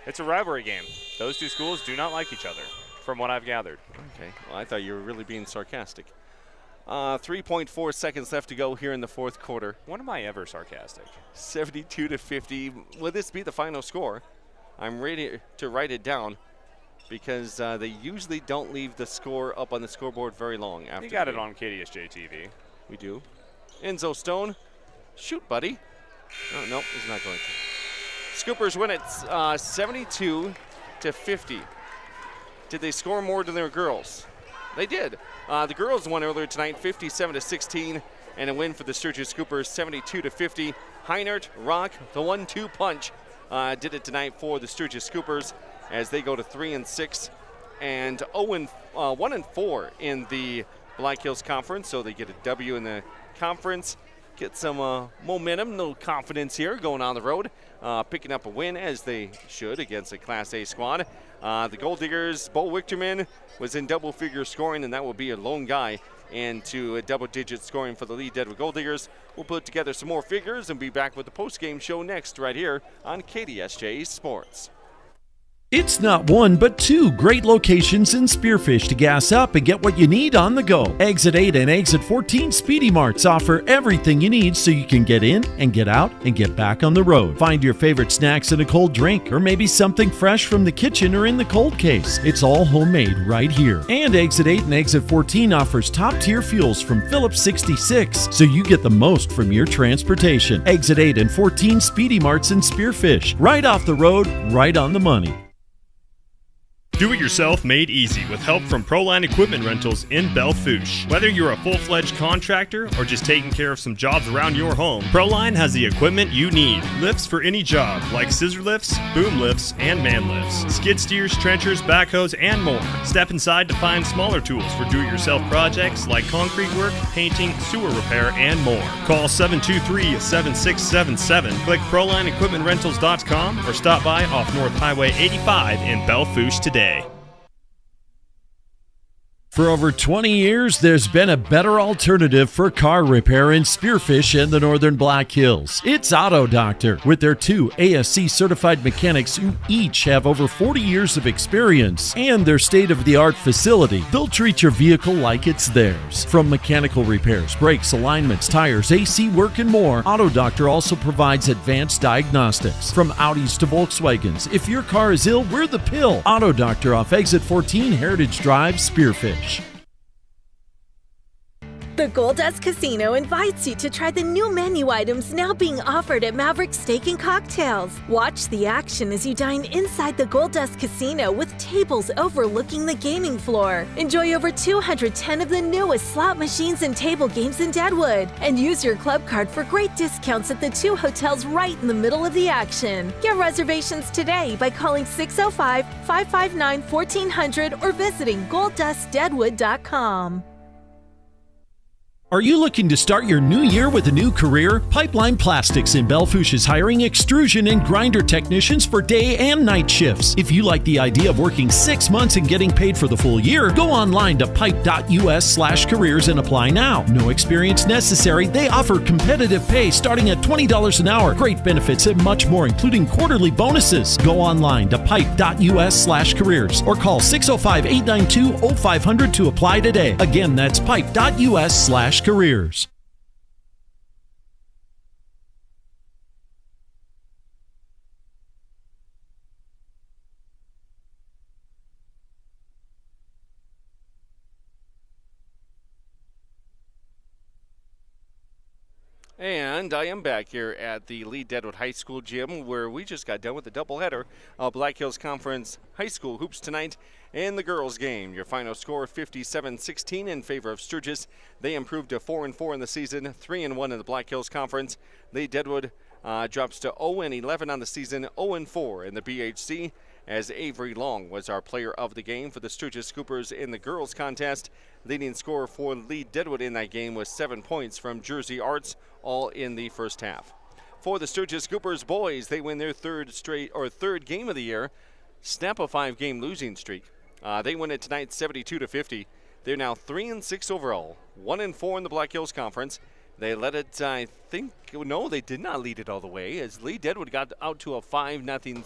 It's a rivalry game. Those two schools do not like each other, from what I've gathered. Okay, well, I thought you were really being sarcastic. 3.4 seconds left to go here in the fourth quarter. When am I ever sarcastic? 72-50. Will this be the final score? I'm ready to write it down because they usually don't leave the score up on the scoreboard very long after. You got it on KDSJ-TV. We do. Enzo Stone. Shoot, buddy. Oh, nope, he's not going to. Scoopers win it 72-50. Did they score more than their girls? They did. The girls won earlier tonight, 57-16, and a win for the Sturgis Scoopers, 72-50. Heinert, Rock, the 1-2 punch, did it tonight for the Sturgis Scoopers as they go to 3-6 and 1-4 in the Black Hills Conference. So they get a W in the conference, get some momentum, no confidence here going on the road, picking up a win as they should against a Class A squad. The Golddiggers, Bo Wichterman was in double-figure scoring, and that will be a lone guy into a double-digit scoring for the Lead-Deadwood Golddiggers. We'll put together some more figures and be back with the post-game show next right here on KDSJ Sports. It's not one, but two great locations in Spearfish to gas up and get what you need on the go. Exit 8 and Exit 14 Speedy Marts offer everything you need so you can get in and get out and get back on the road. Find your favorite snacks and a cold drink, or maybe something fresh from the kitchen or in the cold case. It's all homemade right here. And Exit 8 and Exit 14 offers top-tier fuels from Phillips 66, so you get the most from your transportation. Exit 8 and 14 Speedy Marts in Spearfish. Right off the road, right on the money. Do-it-yourself made easy with help from Proline Equipment Rentals in Belle Fourche. Whether you're a full-fledged contractor or just taking care of some jobs around your home, Proline has the equipment you need. Lifts for any job, like scissor lifts, boom lifts, and man lifts. Skid steers, trenchers, backhoes, and more. Step inside to find smaller tools for do-it-yourself projects like concrete work, painting, sewer repair, and more. Call 723-7677, click ProlineEquipmentRentals.com, or stop by off North Highway 85 in Belle Fourche today. For over 20 years, there's been a better alternative for car repair in Spearfish and the Northern Black Hills. It's Auto Doctor, with their 2 ASC certified mechanics who each have over 40 years of experience and their state-of-the-art facility. They'll treat your vehicle like it's theirs. From mechanical repairs, brakes, alignments, tires, AC work, and more, Auto Doctor also provides advanced diagnostics. From Audis to Volkswagens, if your car is ill, we're the pill. Auto Doctor off Exit 14 Heritage Drive, Spearfish. The Goldust Casino invites you to try the new menu items now being offered at Maverick Steak and Cocktails. Watch the action as you dine inside the Goldust Casino with tables overlooking the gaming floor. Enjoy over 210 of the newest slot machines and table games in Deadwood. And use your club card for great discounts at the 2 hotels right in the middle of the action. Get reservations today by calling 605-559-1400 or visiting GoldustDeadwood.com. Are you looking to start your new year with a new career? Pipeline Plastics in Belle Fourche is hiring extrusion and grinder technicians for day and night shifts. If you like the idea of working 6 months and getting paid for the full year, go online to pipe.us/careers and apply now. No experience necessary. They offer competitive pay starting at $20 an hour, great benefits, and much more, including quarterly bonuses. Go online to pipe.us/careers or call 605-892-0500 to apply today. Again, that's pipe.us/careers. And I am back here at the Lead-Deadwood High School gym, where we just got done with the doubleheader of Black Hills Conference High School hoops tonight. In the girls' game, your final score 57-16 in favor of Sturgis. They improved to 4-4 in the season, 3-1 in the Black Hills Conference. Lead-Deadwood drops to 0-11 on the season, 0-4 in the BHC, as Avery Long was our player of the game for the Sturgis Scoopers in the girls' contest. Leading scorer for Lead-Deadwood in that game was 7 points from Jersey Arts, all in the first half. For the Sturgis Scoopers boys, they win their third game of the year, snap a 5-game losing streak. They win it tonight 72-50. They're now 3-6 overall, 1-4 in the Black Hills Conference. They led it, I think, no, they did not lead it all the way, as Lead-Deadwood got out to a 5-0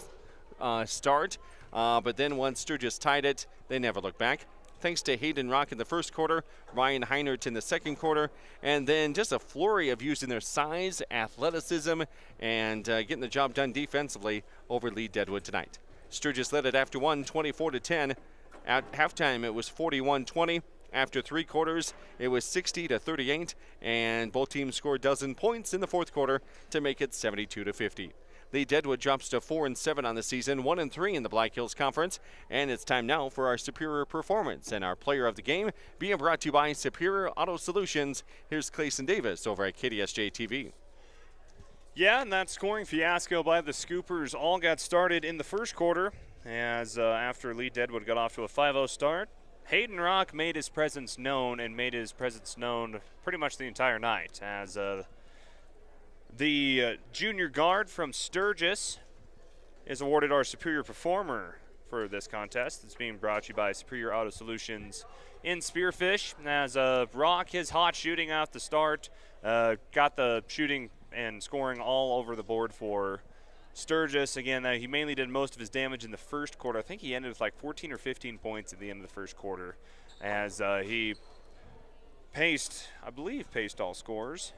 start. But then once Sturgis tied it, they never looked back. Thanks to Hayden Rock in the first quarter, Ryan Heinert in the second quarter, and then just a flurry of using their size, athleticism, and getting the job done defensively over Lead-Deadwood tonight. Sturgis led it after 24-10. At halftime, it was 41-20. After 3 quarters, it was 60-38, and both teams scored a dozen points in the fourth quarter to make it 72-50. Lead-Deadwood drops to 4-7 on the season, 1-3 in the Black Hills Conference, and it's time now for our Superior Performance and our player of the game, being brought to you by Superior Auto Solutions. Here's Clayson Davis over at KDSJ-TV. Yeah, and that scoring fiasco by the Scoopers all got started in the first quarter, as after Lead-Deadwood got off to a 5-0 start. Hayden Rock made his presence known, and made his presence known pretty much the entire night, as the junior guard from Sturgis is awarded our Superior Performer for this contest. It's being brought to you by Superior Auto Solutions in Spearfish, as Rock, his hot shooting out the start, got the shooting and scoring all over the board for Sturgis, again, he mainly did most of his damage in the first quarter. I think he ended with like 14 or 15 points at the end of the first quarter as he paced all scores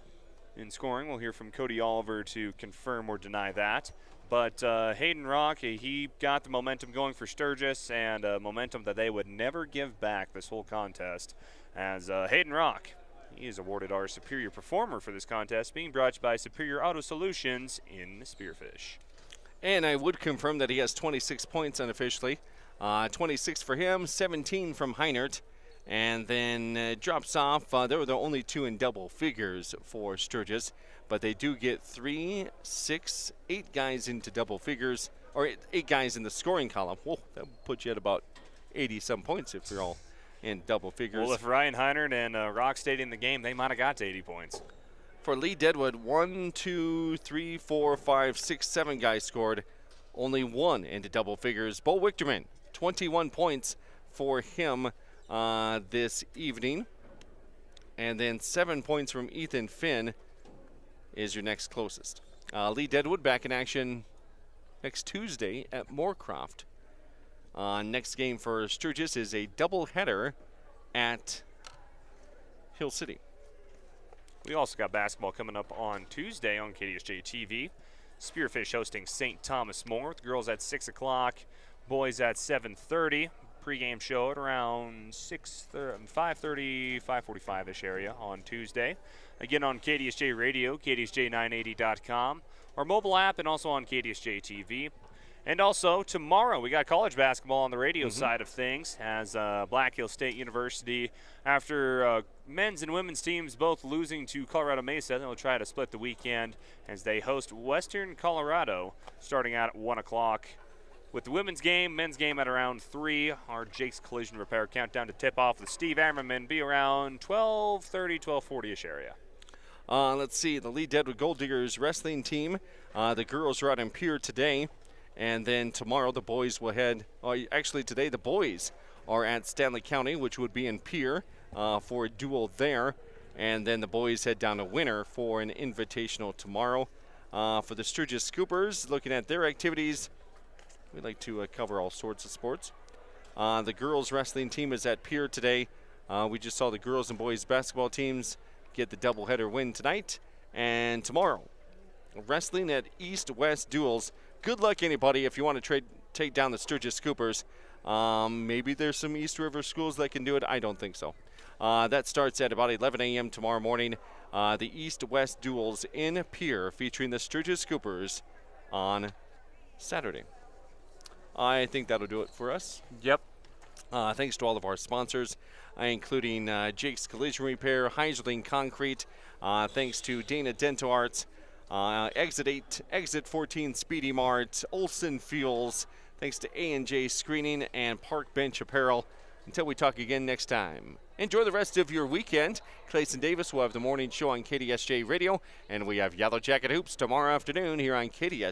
in scoring. We'll hear from Cody Oliver to confirm or deny that. But Hayden Rock, he got the momentum going for Sturgis, and momentum that they would never give back this whole contest. As Hayden Rock, he is awarded our Superior Performer for this contest, being brought to you by Superior Auto Solutions in Spearfish. And I would confirm that he has 26 points unofficially. 26 for him, 17 from Heinert. And then drops off. There were the only two in double figures for Sturgis, but they do get 3, 6, 8 guys into double figures, or 8 guys in the scoring column. Whoa, that would put you at about 80-some points if you're all in double figures. Well, if Ryan Heinert and Rock stayed in the game, they might have got to 80 points. For Lead-Deadwood, 1, 2, 3, 4, 5, 6, 7 guys scored. Only 1 into double figures. Bo Wichterman, 21 points for him this evening. And then 7 points from Ethan Finn is your next closest. Lead-Deadwood back in action next Tuesday at Moorcroft. Next game for Sturgis is a doubleheader at Hill City. We also got basketball coming up on Tuesday on KDSJ-TV. Spearfish hosting St. Thomas More, with girls at 6 o'clock, boys at 7:30. Pre-game show at around 5:30, 5:45-ish area on Tuesday. Again on KDSJ Radio, KDSJ980.com, our mobile app, and also on KDSJ-TV. And also tomorrow we got college basketball on the radio side of things, as Black Hills State University, after men's and women's teams both losing to Colorado Mesa, they'll try to split the weekend as they host Western Colorado starting out at 1 o'clock. With the women's game, men's game at around 3. Our Jake's Collision Repair countdown to tip-off with Steve Ammerman be around 12:30, 12:40-ish area. Let's see, the Lead-Deadwood Golddiggers wrestling team. The girls are out in Pierre today. And then tomorrow the boys will head, actually today the boys are at Stanley County, which would be in Pierre for a duel there. And then the boys head down to Winter for an invitational tomorrow. For the Sturgis Scoopers, looking at their activities, we like to cover all sorts of sports. The girls wrestling team is at Pierre today. We just saw the girls and boys basketball teams get the doubleheader win tonight. And tomorrow, wrestling at East-West duels. Good luck, anybody, if you want to take down the Sturgis Scoopers. Maybe there's some East River schools that can do it. I don't think so. That starts at about 11 a.m. tomorrow morning. The East-West duels in Pierre featuring the Sturgis Scoopers on Saturday. I think that'll do it for us. Yep. Thanks to all of our sponsors, including Jake's Collision Repair, Heiserling Concrete. Thanks to Dana Dental Arts. Exit 8, Exit 14 Speedy Mart, Olson Fuels, thanks to A&J Screening and Park Bench Apparel. Until we talk again next time, enjoy the rest of your weekend. Clayson Davis will have the morning show on KDSJ Radio, and we have Yellow Jacket Hoops tomorrow afternoon here on KDSJ.